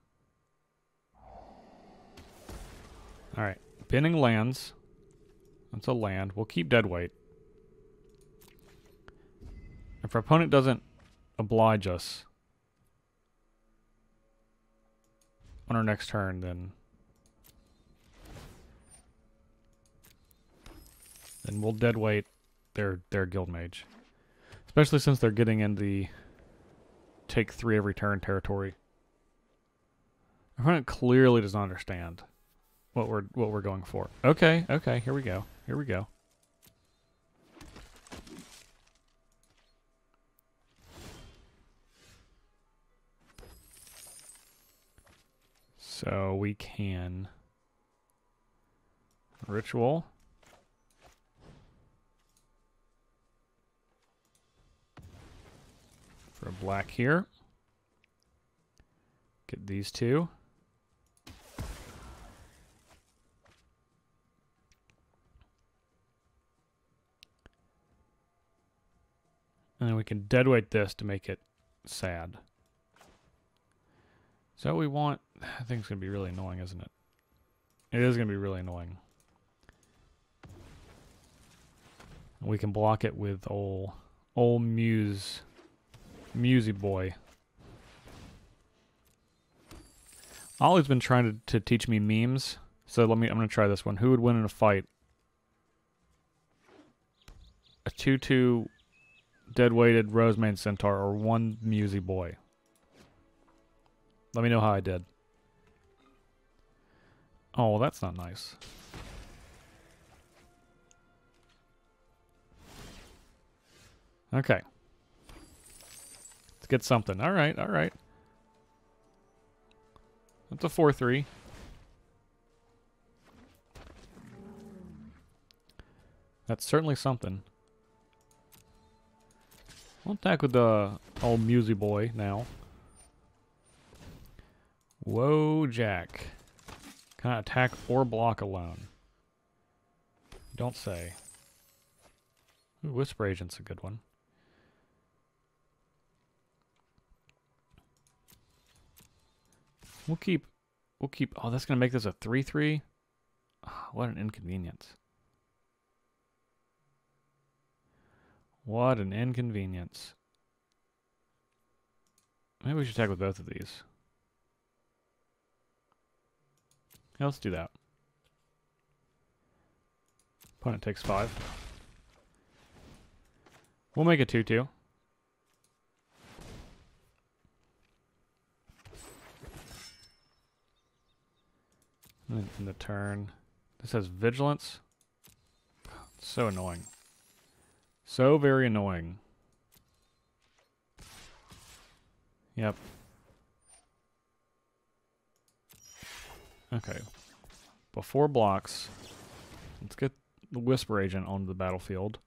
Alright, binning lands. That's a land. We'll keep Deadweight. If our opponent doesn't oblige us on our next turn, then we'll Deadweight their Guildmage. Especially since they're getting in the take 3 every turn territory. Our opponent clearly does not understand what we're going for. Okay, here we go. Here we go. So we can Ritual. For a black here. Get these 2. And then we can Deadweight this to make it sad. So we want... I think it's going to be really annoying, isn't it? It is going to be really annoying. We can block it with old Musey boy. Ollie's been trying to teach me memes, so I'm going to try this one. Who would win in a fight? A 2/2 Dead-weighted Rosemane Centaur or 1 Musey boy? Let me know how I did. Oh, well, that's not nice. Okay. Let's get something. All right, all right. That's a 4-3. That's certainly something. We'll attack with the old Musy boy now. Whoa, Jack. Can I attack or block alone? Don't say. Ooh, Whisper Agent's a good one. We'll keep... Oh, that's going to make this a 3-3? Oh, what an inconvenience. What an inconvenience. Maybe we should attack with both of these. Yeah, let's do that. Opponent takes 5. We'll make it 2-2. In the turn. This has Vigilance. So annoying. So very annoying. Yep. Okay. Before blocks, let's get the Whisper Agent onto the battlefield.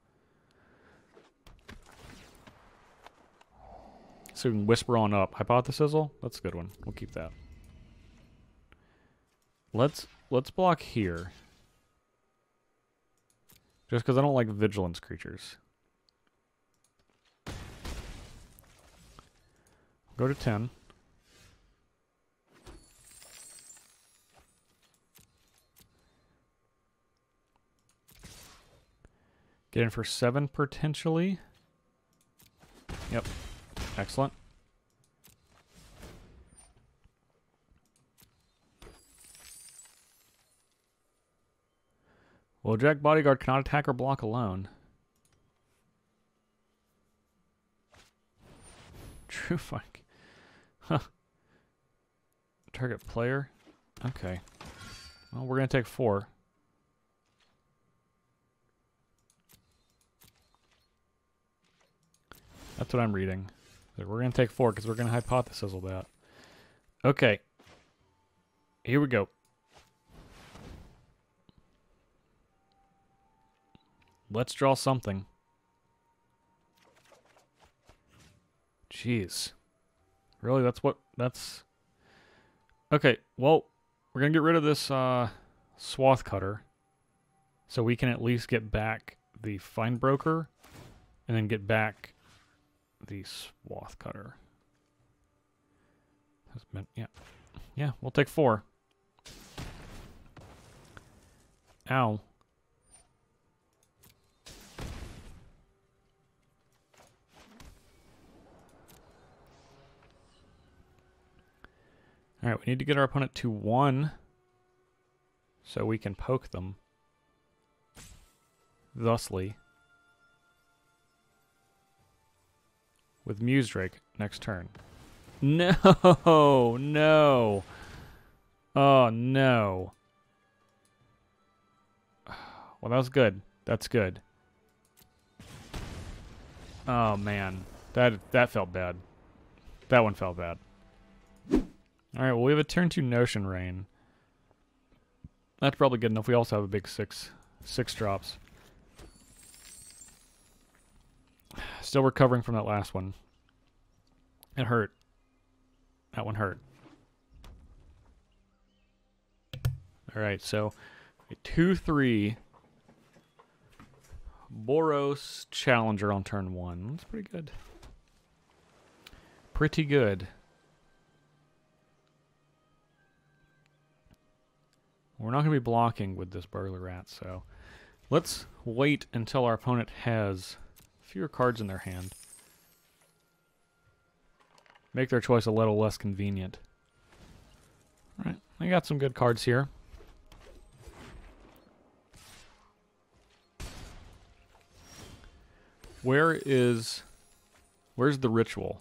So we can whisper on up. Hypothesizzle? That's a good one. We'll keep that. Let's block here. Just because I don't like vigilance creatures. Go to 10. Get in for 7 potentially. Yep. Excellent. Well, Jack Bodyguard cannot attack or block alone. True fuck. Huh. Target player. Okay. Well, we're going to take 4. That's what I'm reading. We're going to take 4 because we're going to hypothesizzle that. Okay. Here we go. Let's draw something. Jeez. Really? That's... Okay, well, we're going to get rid of this Swath Cutter. So we can at least get back the Find Broker. And then get back the Swath Cutter. Yeah. Yeah, we'll take 4. Ow. Alright, we need to get our opponent to 1 so we can poke them. Thusly. With Muse Drake next turn. No! No! Oh, no. Well, that was good. That's good. Oh, man. That felt bad. That one felt bad. Alright, well, we have a turn 2 Notion Rain. That's probably good enough. We also have a big 6 drops. Still recovering from that last one. It hurt. That one hurt. Alright, so a 2-3 Boros Challenger on turn 1. That's pretty good. Pretty good. We're not going to be blocking with this Burglar Rat, so let's wait until our opponent has fewer cards in their hand. Make their choice a little less convenient. Alright, I got some good cards here. Where's the ritual?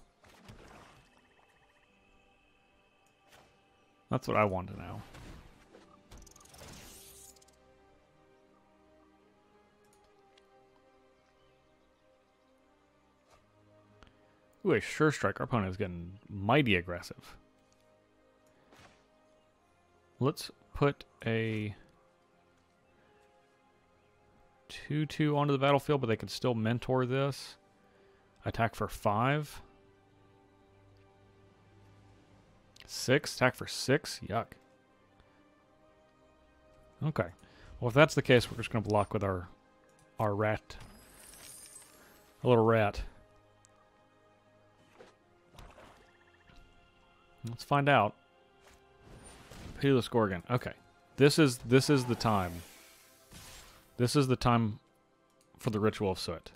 That's what I want to know. Ooh, a sure strike. Our opponent is getting mighty aggressive. Let's put a 2/2 onto the battlefield, but they can still mentor this. Attack for 5. 6. Attack for 6. Yuck. Okay. Well, if that's the case, we're just going to block with our rat. A little rat. Let's find out. Pitiless Gorgon. Okay. This is the time. This is the time for the Ritual of Soot.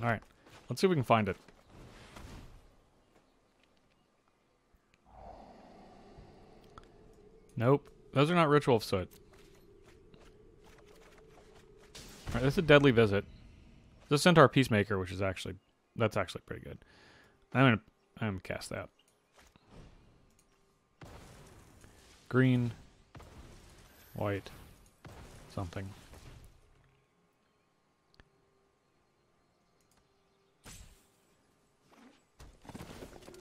Alright. Let's see if we can find it. Nope. Those are not Ritual of Soot. Alright, this is a Deadly Visit. This is Centaur Peacemaker, which is actually... That's actually pretty good. I'm gonna cast that. Green. White. Something.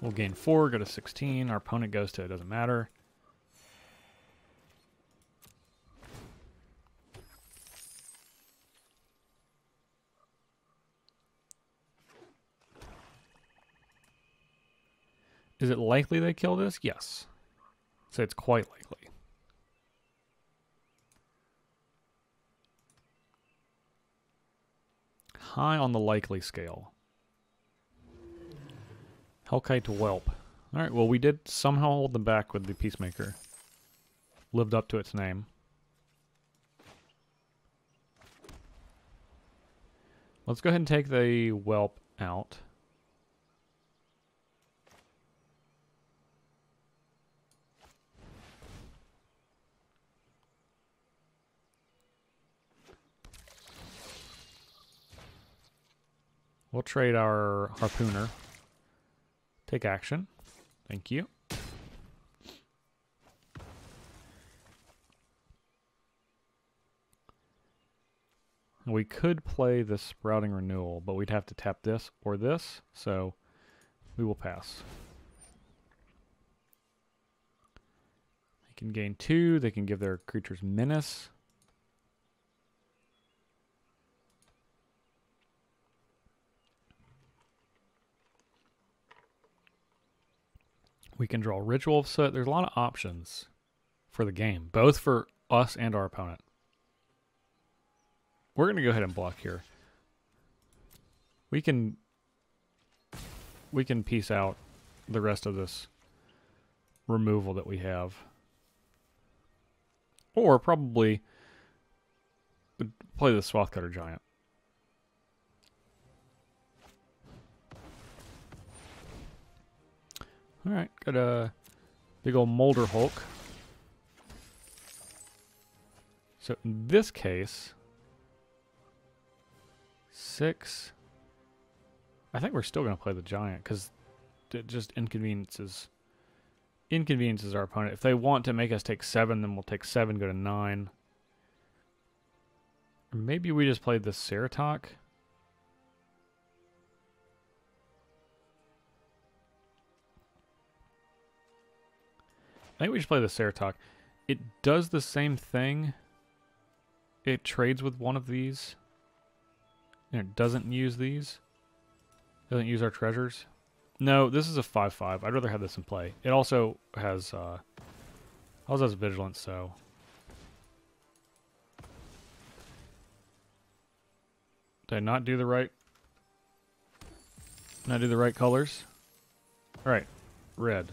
We'll gain 4, go to 16. Our opponent goes to, it doesn't matter. Is it likely they kill this? Yes. So it's quite likely. High on the likely scale. Hellkite Whelp. Alright, well we did somehow hold them back with the Peacemaker. Lived up to its name. Let's go ahead and take the Whelp out. We'll trade our Harpooner. Take action. Thank you. We could play the Sprouting Renewal, but we'd have to tap this or this, so we will pass. They can gain 2. They can give their creatures Menace. We can draw Ritual of Soot. There's a lot of options for the game, both for us and our opponent. We're going to go ahead and block here. We can piece out the rest of this removal that we have. Or probably play the Swathcutter Giant. Alright, got a big old Molder Hulk. So in this case, 6. I think we're still going to play the Giant because it just inconveniences our opponent. If they want to make us take 7, then we'll take 7, go to 9. Or maybe we just played the Ceratok. I think we should play the Ceratok. It does the same thing. It trades with one of these. And it doesn't use these. Doesn't use our treasures. No, this is a 5/5. I'd rather have this in play. It also has Vigilance, so... Did I not do the right... Not do the right colors? Alright. Red.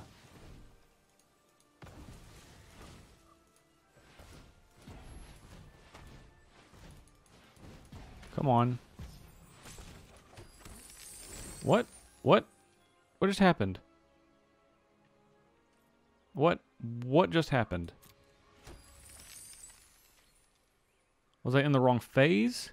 Come on. What? What? What just happened? What just happened? Was I in the wrong phase?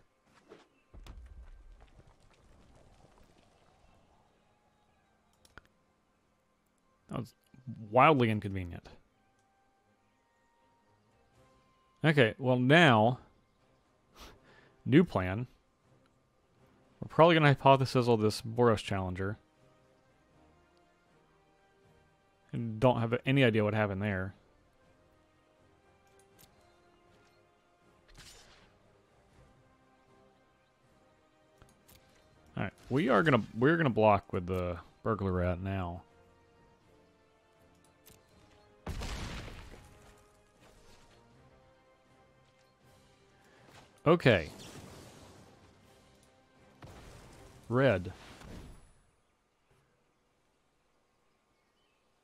wildly inconvenient. Okay, well now, new plan. We're probably going to hypothesize this Boros Challenger. And don't have any idea what happened there. Alright, we're gonna block with the Burglar Rat now. Okay. Red.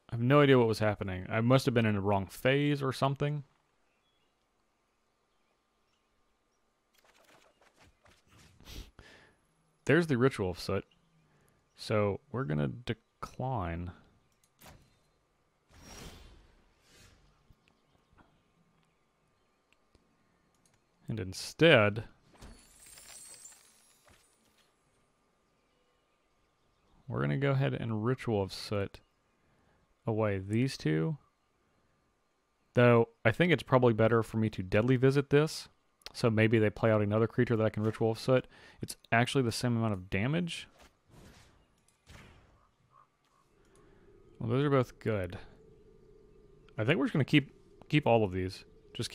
I have no idea what was happening. I must have been in the wrong phase or something. There's the Ritual of Soot. So we're going to decline. And instead, we're going to go ahead and Ritual of Soot away these two. Though, I think it's probably better for me to Deadly Visit this. So maybe they play out another creature that I can Ritual of Soot. It's actually the same amount of damage. Well, those are both good. I think we're just going to keep all of these. Just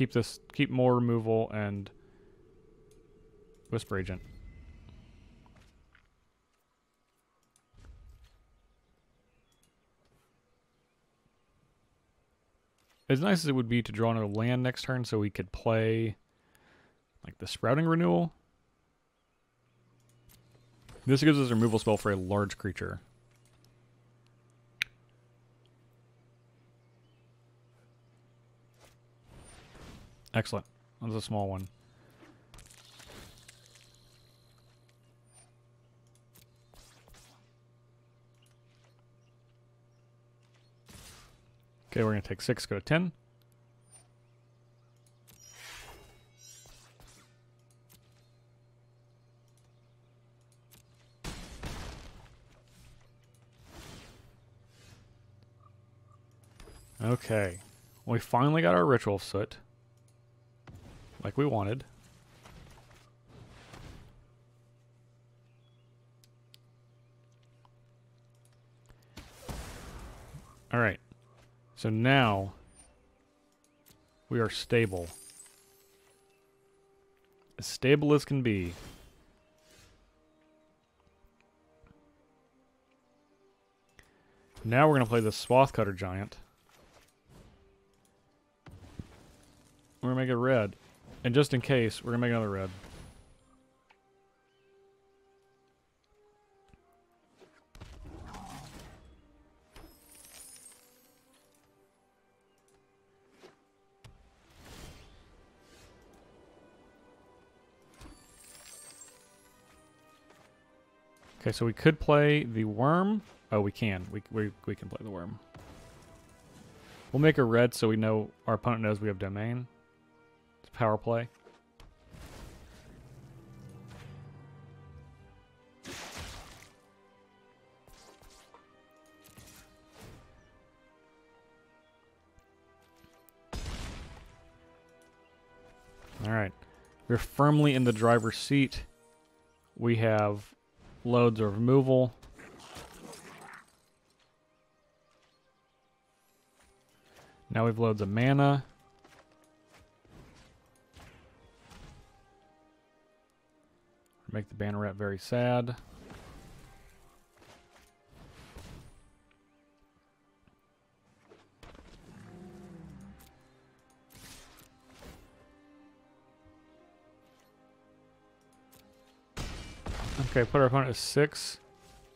keep more removal and Whisper Agent. As nice as it would be to draw another land next turn so we could play like the Sprouting Renewal. This gives us a removal spell for a large creature. Excellent. That's a small one. Okay, we're going to take 6, go to 10. Okay. We finally got our Ritual of Soot. Like we wanted. Alright. So now we are stable. As stable as can be. Now we're going to play the Swath Cutter Giant. We're going to make it red. And just in case, we're going to make another red. Okay, so we could play the worm. Oh, we can. We can play the worm. We'll make a red so we know our opponent knows we have domain. It's power play. All right. We're firmly in the driver's seat. We have loads of removal. Now we've loads of mana. Make the Banneret very sad. Okay, put our opponent at 6.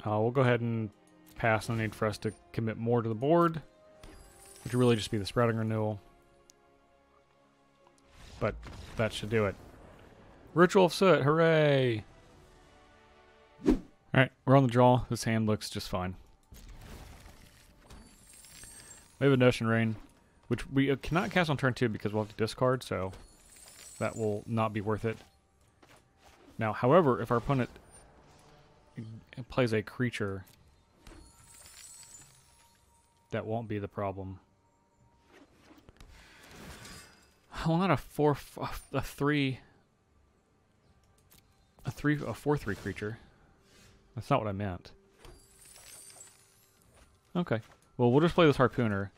We'll go ahead and pass. No need for us to commit more to the board, which would really just be the Sprouting Renewal. But that should do it. Ritual of Soot, hooray! Alright, we're on the draw. This hand looks just fine. We have a Notion Rain, which we cannot cast on turn 2 because we'll have to discard, so that will not be worth it. Now, however, if our opponent plays a creature, that won't be the problem. Well, not a 4/3 creature. That's not what I meant. Okay. Well, we'll just play this Harpooner.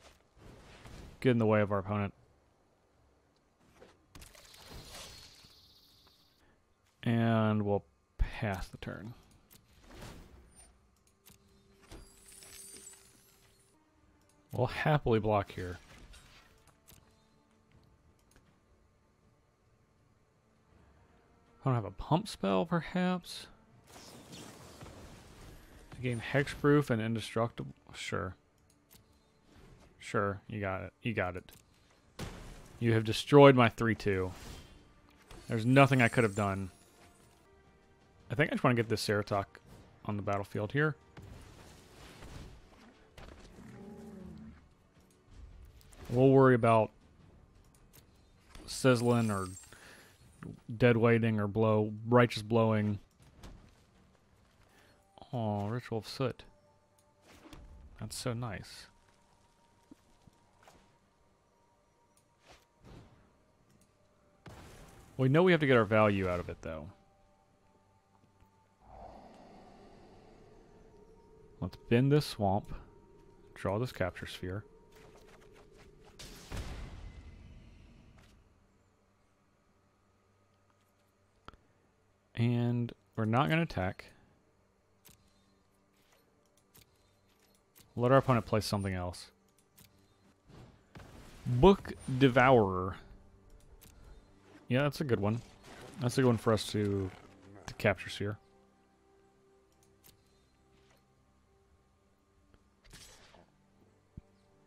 Get in the way of our opponent. And we'll pass the turn. We'll happily block here. I don't have a pump spell, perhaps? Gain hexproof and indestructible. Sure. Sure, you got it. You got it. You have destroyed my 3/2. There's nothing I could have done. I think I just want to get this Ceratok on the battlefield here. We'll worry about sizzling or dead weighting or righteous blowing. Oh, Ritual of Soot. That's so nice. We know we have to get our value out of it, though. Let's bend this swamp. Draw this capture sphere. And we're not going to attack. Let our opponent play something else. Book Devourer. Yeah, that's a good one. That's a good one for us to capture sphere.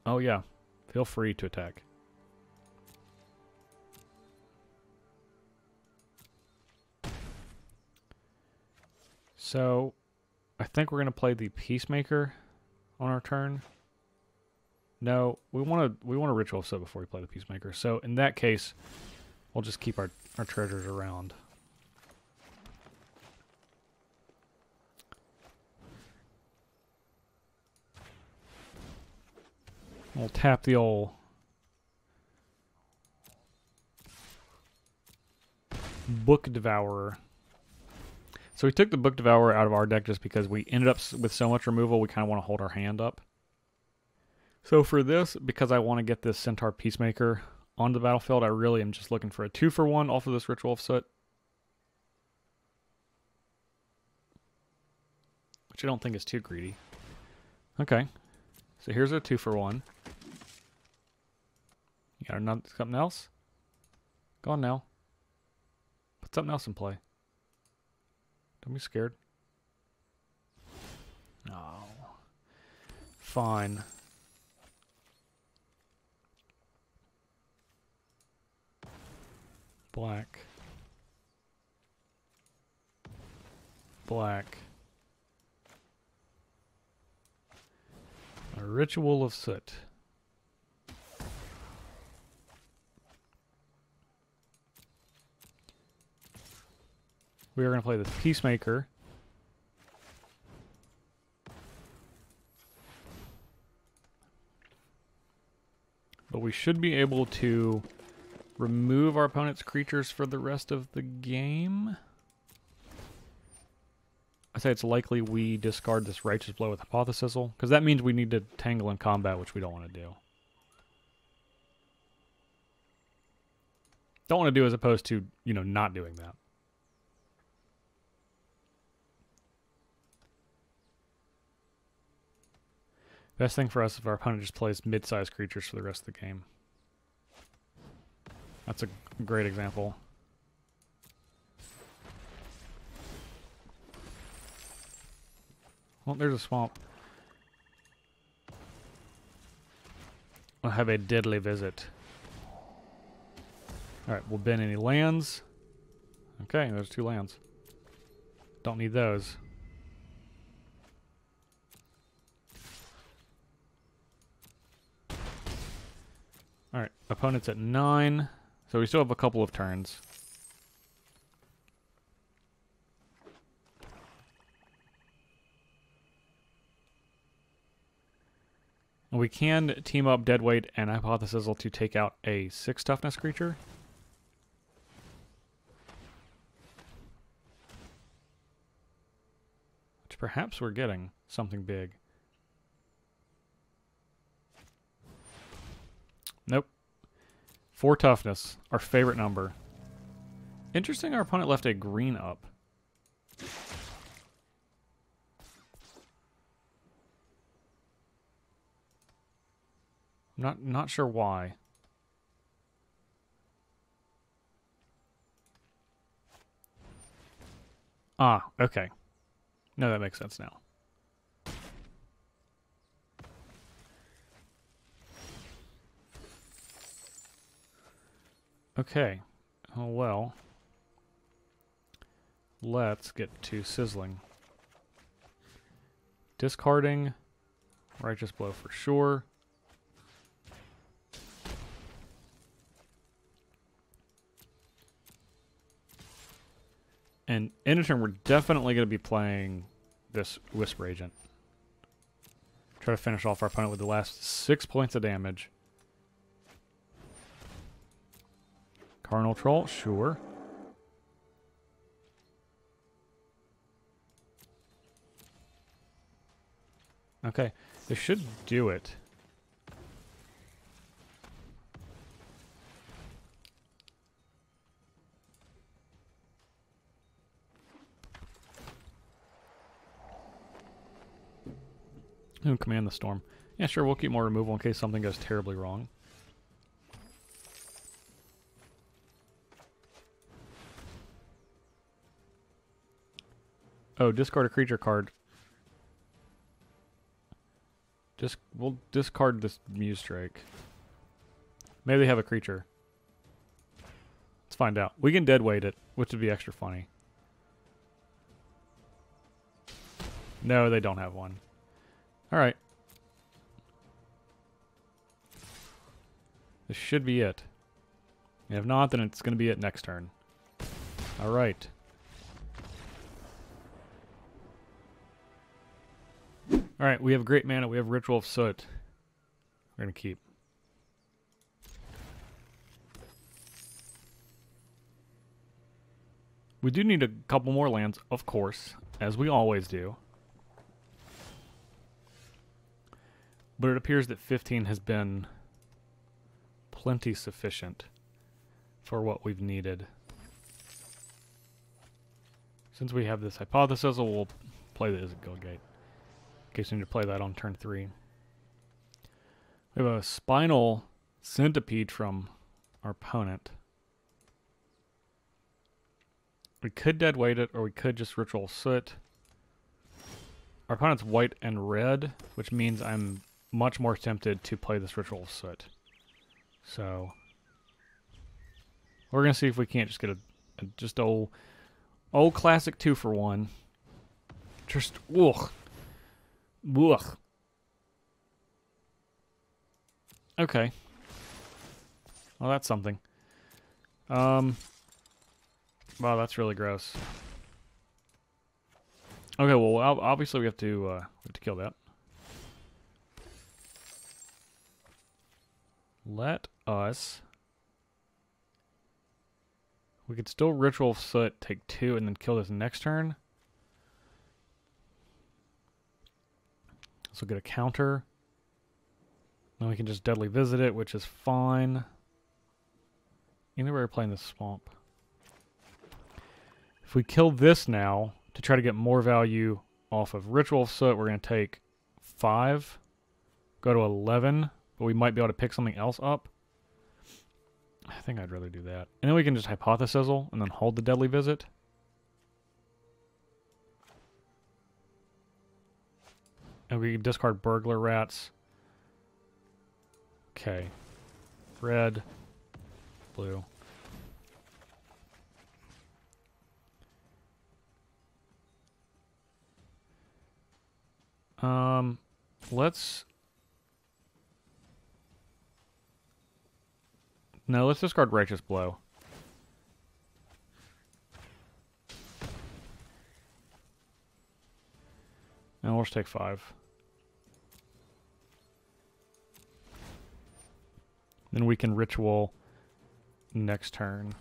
Oh yeah, feel free to attack. So, I think we're going to play the Peacemaker on our turn. No, we want to Ritual of Soot before we play the Peacemaker. So, in that case, we'll just keep our treasures around. We'll tap the old Book Devourer. So we took the Book Devourer out of our deck just because we ended up with so much removal, we kind of want to hold our hand up. So for this, because I want to get this Centaur Peacemaker on the battlefield, I really am just looking for a 2-for-1 off of this Ritual of Soot. Which I don't think is too greedy. Okay. So here's a 2-for-1. You got something else? Go on now. Put something else in play. Don't be scared. No. Fine. Black. Black. A Ritual of Soot. We are going to play the Peacemaker. But we should be able to remove our opponent's creatures for the rest of the game. I say it's likely we discard this Righteous Blow with Hypothesizzle, because that means we need to tangle in combat, which we don't want to do. Don't want to do as opposed to, you know, not doing that. Best thing for us if our opponent just plays mid-sized creatures for the rest of the game. That's a great example. Well, there's a swamp. I'll have a deadly visit. Alright, we'll bend any lands. Okay, there's 2 lands. Don't need those. Alright, opponent's at 9. So we still have a couple of turns. And We can team up Deadweight and Hypothesizzle to take out a 6 toughness creature. Which perhaps we're getting something big. Nope. 4 toughness, our favorite number. Interesting, our opponent left a green up. Not sure why. Ah, okay. No, that makes sense now. Okay. Oh, well. Let's get to sizzling. Discarding. Righteous Blow for sure. And in a turn, we're definitely going to be playing this Whisper Agent. Try to finish off our opponent with the last 6 points of damage. Carnal Troll, sure. Okay, this should do it. Ooh, Command the Storm. Yeah, sure, we'll keep more removal in case something goes terribly wrong. Oh, discard a creature card. We'll discard this Muse Strike. Maybe they have a creature. Let's find out. We can deadweight it, which would be extra funny. No, they don't have one. Alright. This should be it. And if not, then it's going to be it next turn. Alright. Alright, we have great mana. We have Ritual of Soot. We're going to keep. We do need a couple more lands, of course, as we always do. But it appears that 15 has been plenty sufficient for what we've needed. Since we have this Hypothesis, we'll play the Izzet Guildgate. In case we need to play that on turn 3. We have a Spinal Centipede from our opponent. We could deadweight it, or we could just Ritual Soot. Our opponent's white and red, which means I'm much more tempted to play this Ritual Soot. So we're gonna see if we can't just get a just old classic 2-for-1. Just ugh. Ugh. Okay. Well, that's something. Wow, that's really gross. Okay, well, obviously we have to kill that. Let us... We could still Ritual Soot, take 2, and then kill this next turn. So get a counter. Then we can just Deadly Visit it, which is fine. Either way, we're playing this Swamp. If we kill this now, to try to get more value off of Ritual Soot, we're going to take 5, go to 11, but we might be able to pick something else up. I think I'd rather do that. And then we can just Hypothesizzle and then hold the Deadly Visit. And we can discard Burglar Rats. Okay. Red. Blue. Let's... No, let's discard Righteous Blow. And we'll just take 5. Then we can ritual next turn.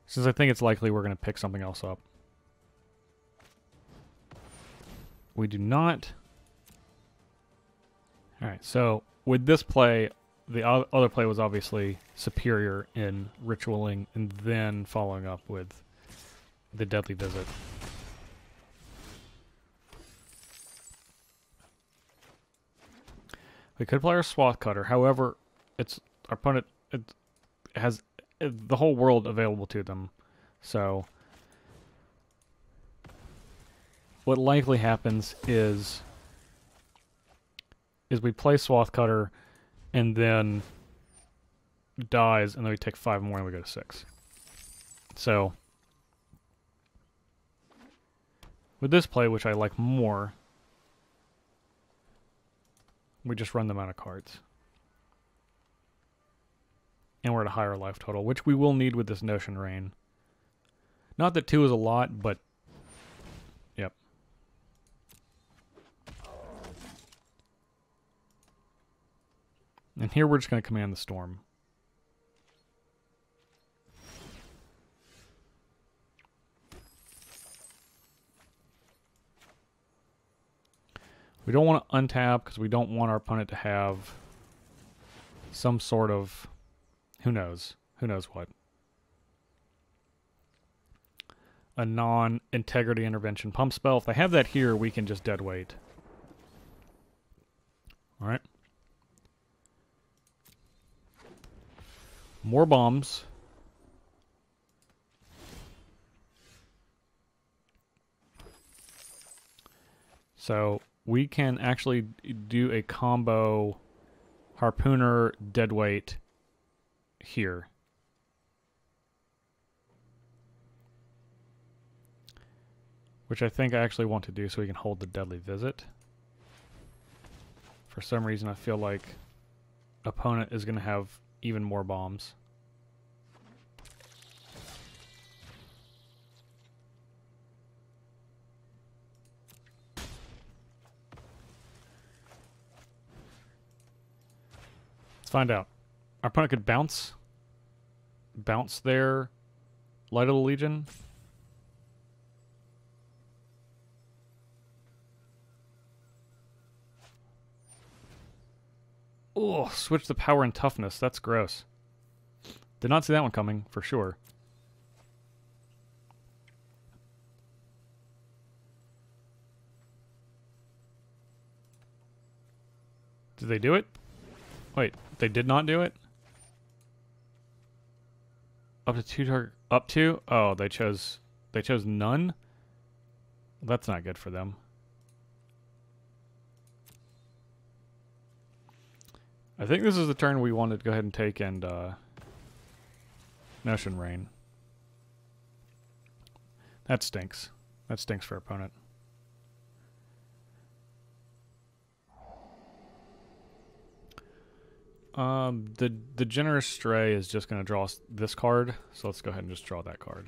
Since I think it's likely we're going to pick something else up. We do not. Alright, so with this play, the other play was obviously superior in ritualing and then following up with the Deadly Visit. We could play our Swath Cutter, however, our opponent has the whole world available to them, so what likely happens is we play Swath Cutter and then dies, and then we take 5 more and we go to 6. So with this play, which I like more, we just run them out of cards. And we're at a higher life total, which we will need with this Notion Rain. Not that 2 is a lot, but yep. And here we're just going to command the storm. We don't want to untap because we don't want our opponent to have some sort of, who knows what. A non-integrity intervention pump spell. If they have that here, we can just dead weight. Alright. More bombs. So we can actually do a combo Harpooner deadweight here. Which I think I actually want to do so we can hold the Deadly Visit. For some reason I feel like opponent is going to have even more bombs. Let's find out. Our opponent could bounce their Light of the Legion. Oh, switch the power and toughness. That's gross. Did not see that one coming, for sure. Did they do it? Wait, they did not do it? Up to 2 target. Up to? Oh, they chose none? That's not good for them. I think this is the turn we wanted to go ahead and take and Notion Rain. That stinks. That stinks for our opponent. The Generous Stray is just going to draw us this card, so let's go ahead and just draw that card.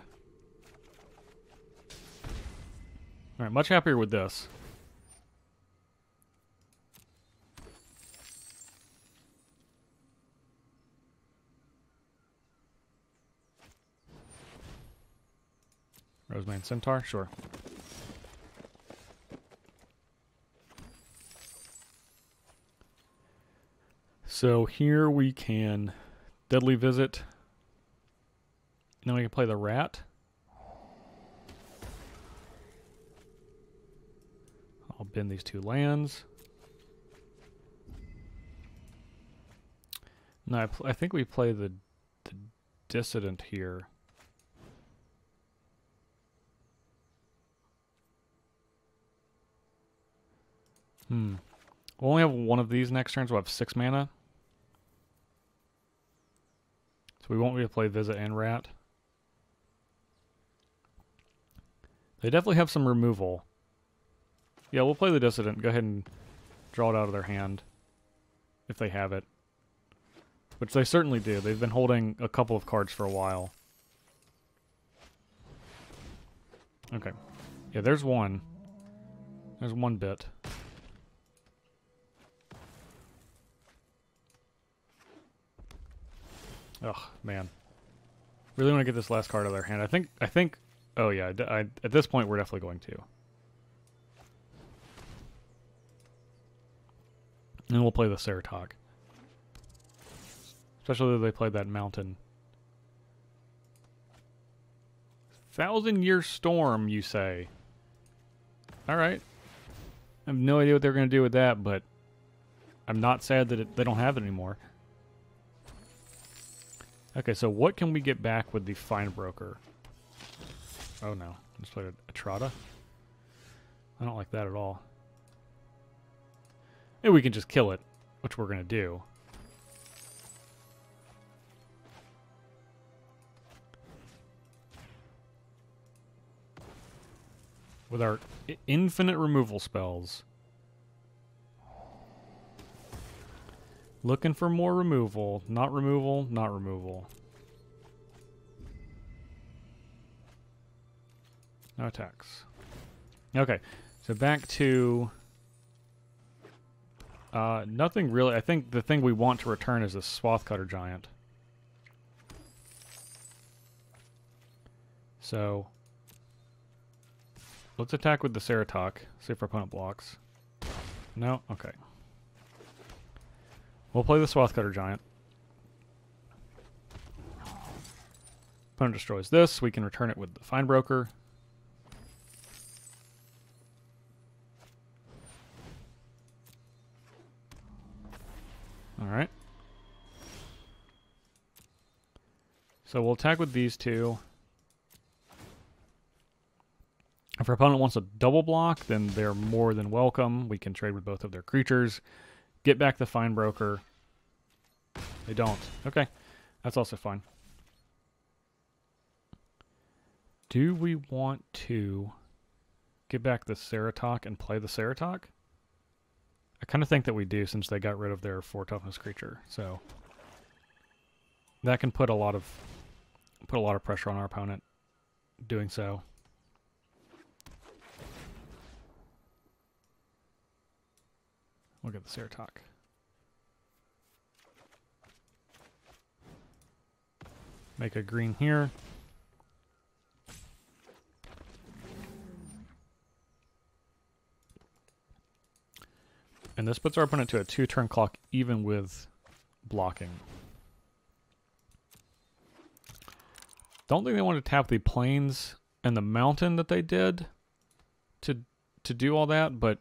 Alright, much happier with this. Rosemane Centaur, sure. So here we can Deadly Visit. And then we can play the Rat. I'll bin these 2 lands. No, I think we play the Dissident here. We'll only have one of these next turn, so we'll have 6 mana. So we won't be able to play Visit and Rat. They definitely have some removal. Yeah, we'll play the Dissident. Go ahead and draw it out of their hand. If they have it. Which they certainly do. They've been holding a couple of cards for a while. Okay. Yeah, there's one. There's one bit. Ugh, man. Really want to get this last card out of their hand. I think. Oh yeah. At this point, we're definitely going to. And we'll play the Ceratok. Especially if they played that mountain. 1,000-year storm, you say? All right. I have no idea what they're going to do with that, but I'm not sad that they don't have it anymore. Okay, so what can we get back with the Fine Broker? Oh no, just played a Trotta. I don't like that at all. Maybe we can just kill it, which we're going to do. With our infinite removal spells. Looking for more removal. Not removal, not removal. No attacks. Okay, so back to... nothing really. I think the thing we want to return is the Swath Cutter Giant. So... let's attack with the Ceratok. See if our opponent blocks. No? Okay. We'll play the Swath Cutter Giant. Opponent destroys this. We can return it with the Fine Broker. Alright. So we'll attack with these two. If our opponent wants a double block, then they're more than welcome. We can trade with both of their creatures. Get back the Fine Broker. They don't. Okay. That's also fine. Do we want to get back the Ceratok and play the Ceratok? I kind of think that we do, since they got rid of their 4 toughness creature. So that can put a lot of pressure on our opponent doing so. We'll get the Ceratok. Make a green here. And this puts our opponent to a 2-turn clock even with blocking. Don't think they want to tap the plains and the mountain that they did to do all that, but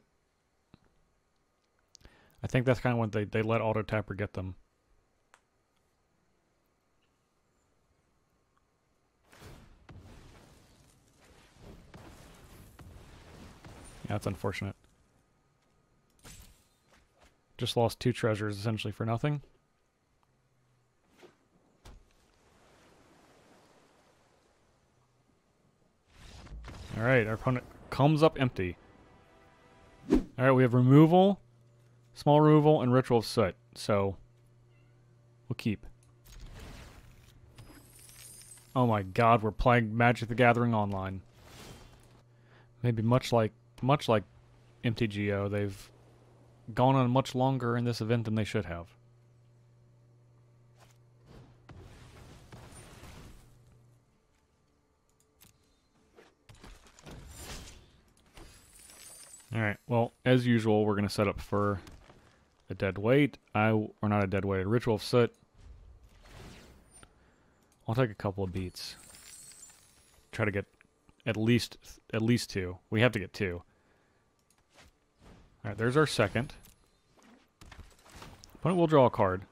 I think that's kind of what they let Auto Tapper get them. Yeah, that's unfortunate. Just lost 2 treasures essentially for nothing. Alright, our opponent comes up empty. Alright, we have removal, small removal, and Ritual of Soot. So, we'll keep. Oh my god, we're playing Magic the Gathering online. Maybe much like MTGO, they've gone on much longer in this event than they should have. Alright, well, as usual, we're going to set up for a dead weight. Or not a dead weight, a Ritual of Soot. I'll take a couple of beats. Try to get at least 2. We have to get 2. Alright, there's our second. Opponent will draw a card.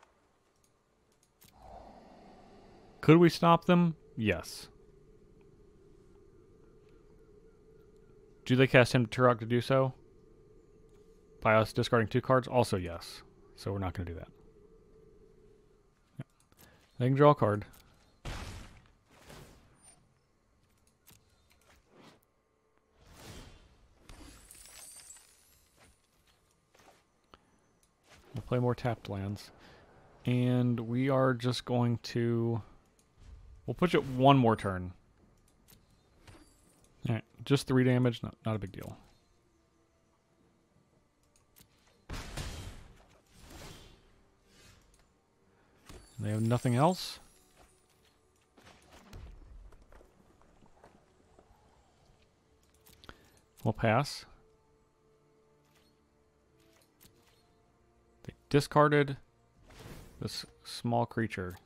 Could we stop them? Yes. Do they cast him to Turok to do so? By us discarding 2 cards? Also yes. So we're not going to do that. Yep. They can draw a card. We'll play more tapped lands. And we are just going to... We'll push it 1 more turn. Alright, just 3 damage, not a big deal. They have nothing else. We'll pass. They discarded this small creature.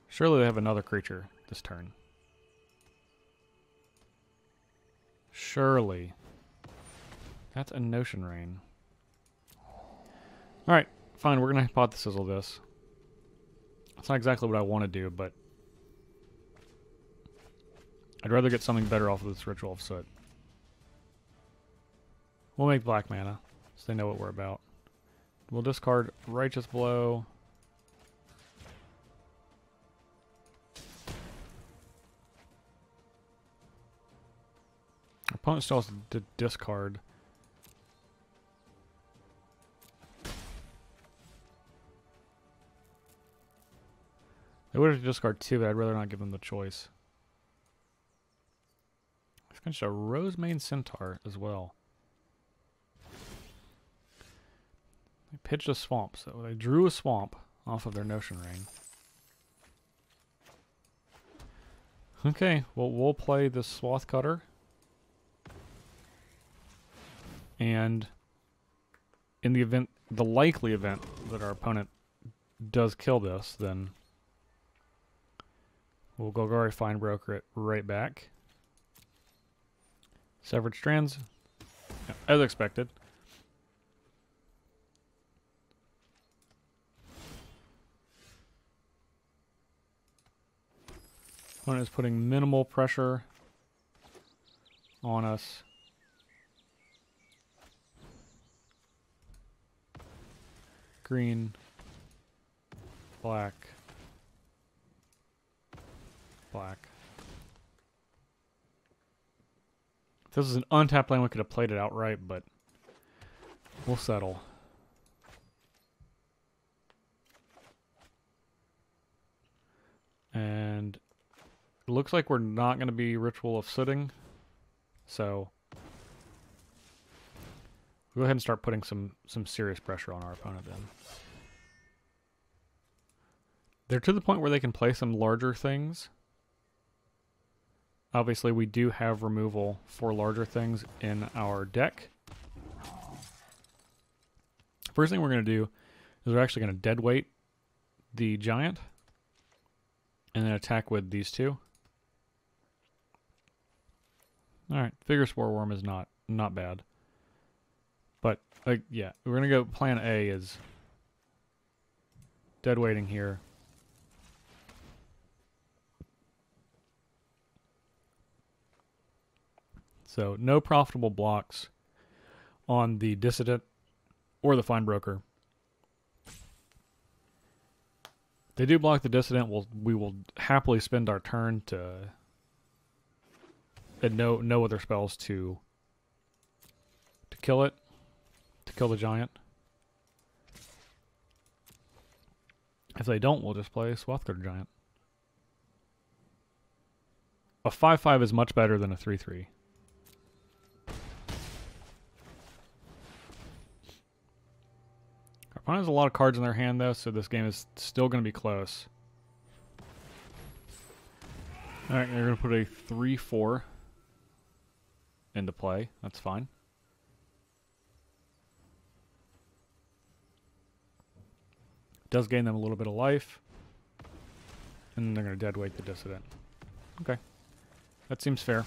Surely they have another creature this turn. Surely. That's a Notion Rain. Alright, fine, we're going to hypothesize this. It's not exactly what I want to do, but I'd rather get something better off of this Ritual of Soot. We'll make black mana, so they know what we're about. We'll discard Righteous Blow. Our opponent still has to discard. They would have to discard 2, but I'd rather not give them the choice. I've finished a Rosemane Centaur as well. They pitched a swamp, so they drew a swamp off of their Notion Rain. Okay, well, we'll play this Swath Cutter. And in the event, the likely event that our opponent does kill this, then we'll Golgari Fine Broker it right back. Severed Strands, yeah, as expected. Opponent is putting minimal pressure on us. Green, black, black. If this is an untapped lane, we could have played it outright, but we'll settle. And it looks like we're not going to be Ritual of Sooting, so we'll go ahead and start putting some serious pressure on our opponent then. They're to the point where they can play some larger things. Obviously, we do have removal for larger things in our deck. First thing we're going to do is we're actually going to deadweight the giant and then attack with these two. Alright, Figure Spore Worm is not bad. But, yeah, we're going to go plan A is deadweighting here. So, no profitable blocks on the Dissident or the Fine Broker. If they do block the Dissident, we will happily spend our turn to and no other spells to kill it, to kill the giant. If they don't, we'll just play Swathcutter Giant. A 5/5 is much better than a 3/3. Our opponent has a lot of cards in their hand, though, so this game is still going to be close. Alright, they're going to put a 3/4 into play. That's fine. Does gain them a little bit of life. And then they're going to deadweight the Dissident. Okay. That seems fair.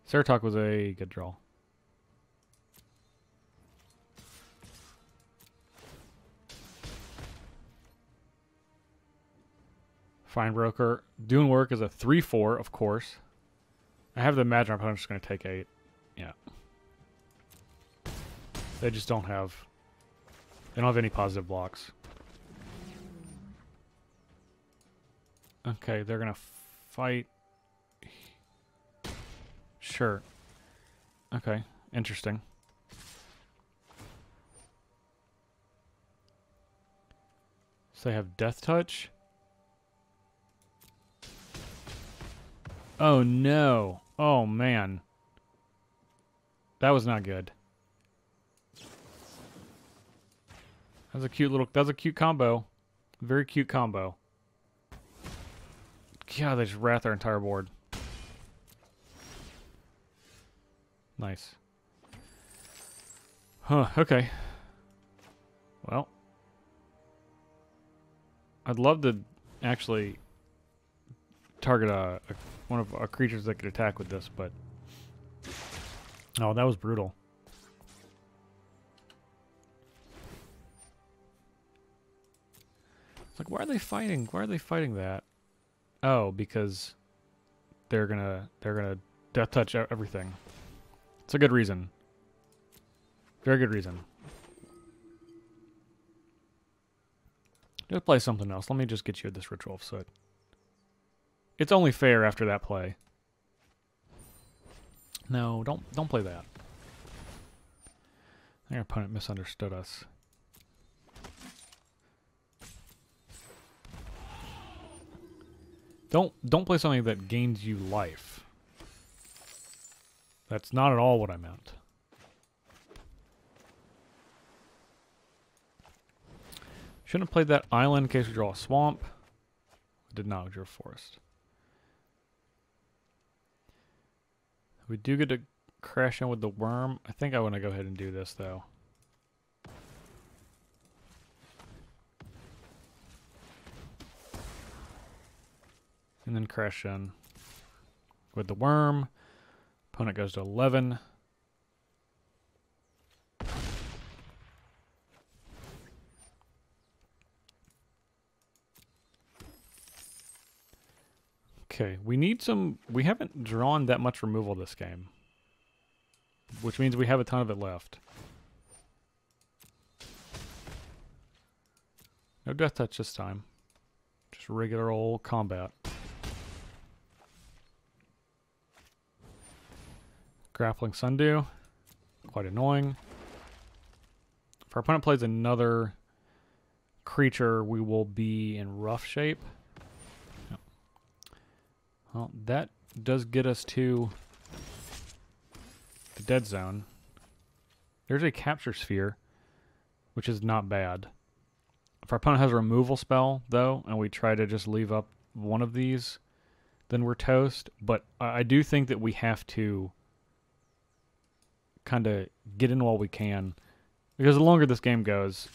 Ceratok was a good draw. Fine Broker. Doing work is a 3/4, of course. I have to imagine our opponent's just going to take 8. Yeah. They just don't have... They don't have any positive blocks. Okay, they're going to fight... Sure. Okay, interesting. So they have Death Touch. Oh no. Oh man. That was not good. That's a cute little, that's a cute combo. Very cute combo. Yeah, they just wrath our entire board. Nice. Huh, okay. Well. I'd love to actually target one of our creatures that could attack with this, but... Oh, that was brutal. It's like, why are they fighting? Why are they fighting that? Oh, because they're gonna death touch everything. It's a good reason. Very good reason. Just play something else. Let me just get you this Ritual of Soot. It's only fair after that play. No, don't play that. I think our opponent misunderstood us. Don't play something that gains you life. That's not at all what I meant. Shouldn't have played that island in case we draw a swamp. We did not draw a forest. We do get to crash in with the worm. I think I want to go ahead and do this though. And then crash in with the worm. Opponent goes to 11. Okay, we need some... We haven't drawn that much removal this game. Which means we have a ton of it left. No death touch this time. Just regular old combat. Grappling Sundew. Quite annoying. If our opponent plays another creature, we will be in rough shape. Yep. Well, that does get us to the dead zone. There's a capture sphere, which is not bad. If our opponent has a removal spell, though, and we try to just leave up one of these, then we're toast. But I do think that we have to kind of get in while we can, because the longer this game goes,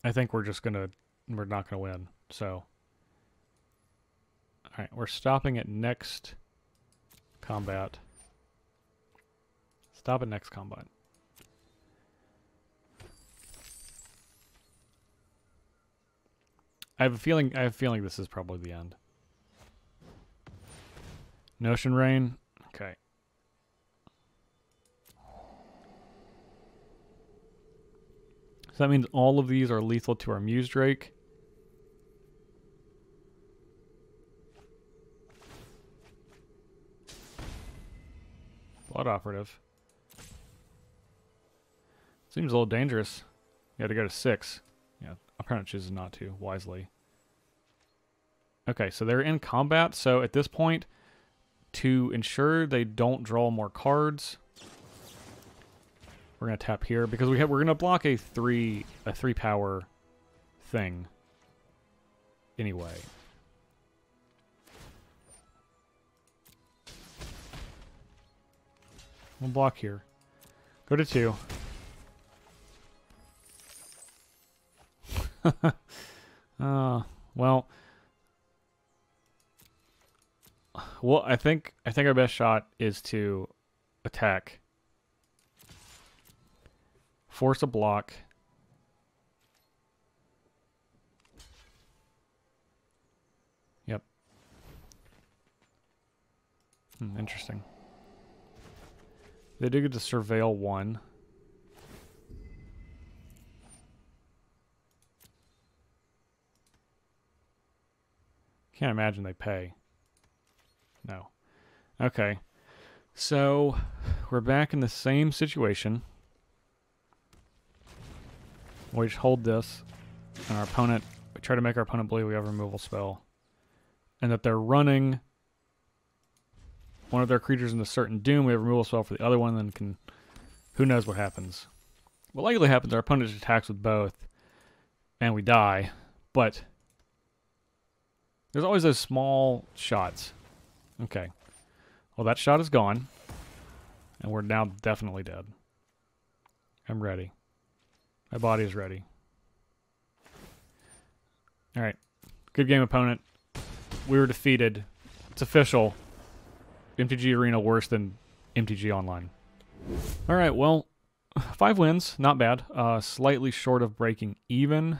I think we're not gonna win. So, all right, we're stopping at next combat. Stop at next combat. I have a feeling this is probably the end. Notion Rain. Okay. So that means all of these are lethal to our Muse Drake. Blood Operative. Seems a little dangerous. You had to go to 6. Yeah, apparently chooses not to, wisely. Okay, so they're in combat, so at this point, to ensure they don't draw more cards, we're gonna tap here because we're gonna block a 3 power thing anyway. We'll block here. Go to 2. Well, I think our best shot is to attack, force a block, yep. Interesting. They do get to surveil 1. Can't imagine they pay. No. Okay. So, we're back in the same situation. We just hold this, and we try to make our opponent believe we have a removal spell. And that they're running one of their creatures in a certain doom, we have a removal spell for the other one, and then who knows what happens. What likely happens, our opponent just attacks with both, and we die. But There's always those small shots. Okay. Well, that shot is gone. And we're now definitely dead. I'm ready. My body is ready. Alright. Good game, opponent. We were defeated. It's official. MTG Arena worse than MTG Online. Alright, well, 5 wins. Not bad. Slightly short of breaking even.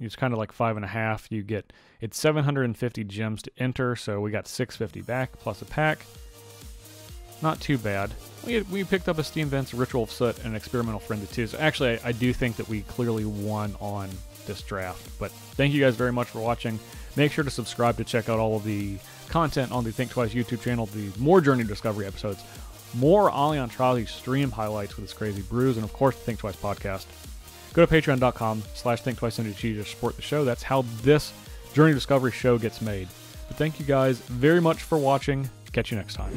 It's kind of like 5.5. You get, it's 750 gems to enter, so we got 650 back, plus a pack. Not too bad. We picked up a Steam Vents, Ritual of Soot, and an Experimental Frenzy too. So actually, I do think that we clearly won on this draft. But thank you guys very much for watching. Make sure to subscribe to check out all of the content on the Thinktwice YouTube channel, the more Journey Discovery episodes, more Ali Aintrazi stream highlights with his crazy brews, and of course the Thinktwice podcast. Go to patreon.com/ThinktwiceMTG to support the show. That's how this Journey Discovery show gets made. But thank you guys very much for watching. Catch you next time.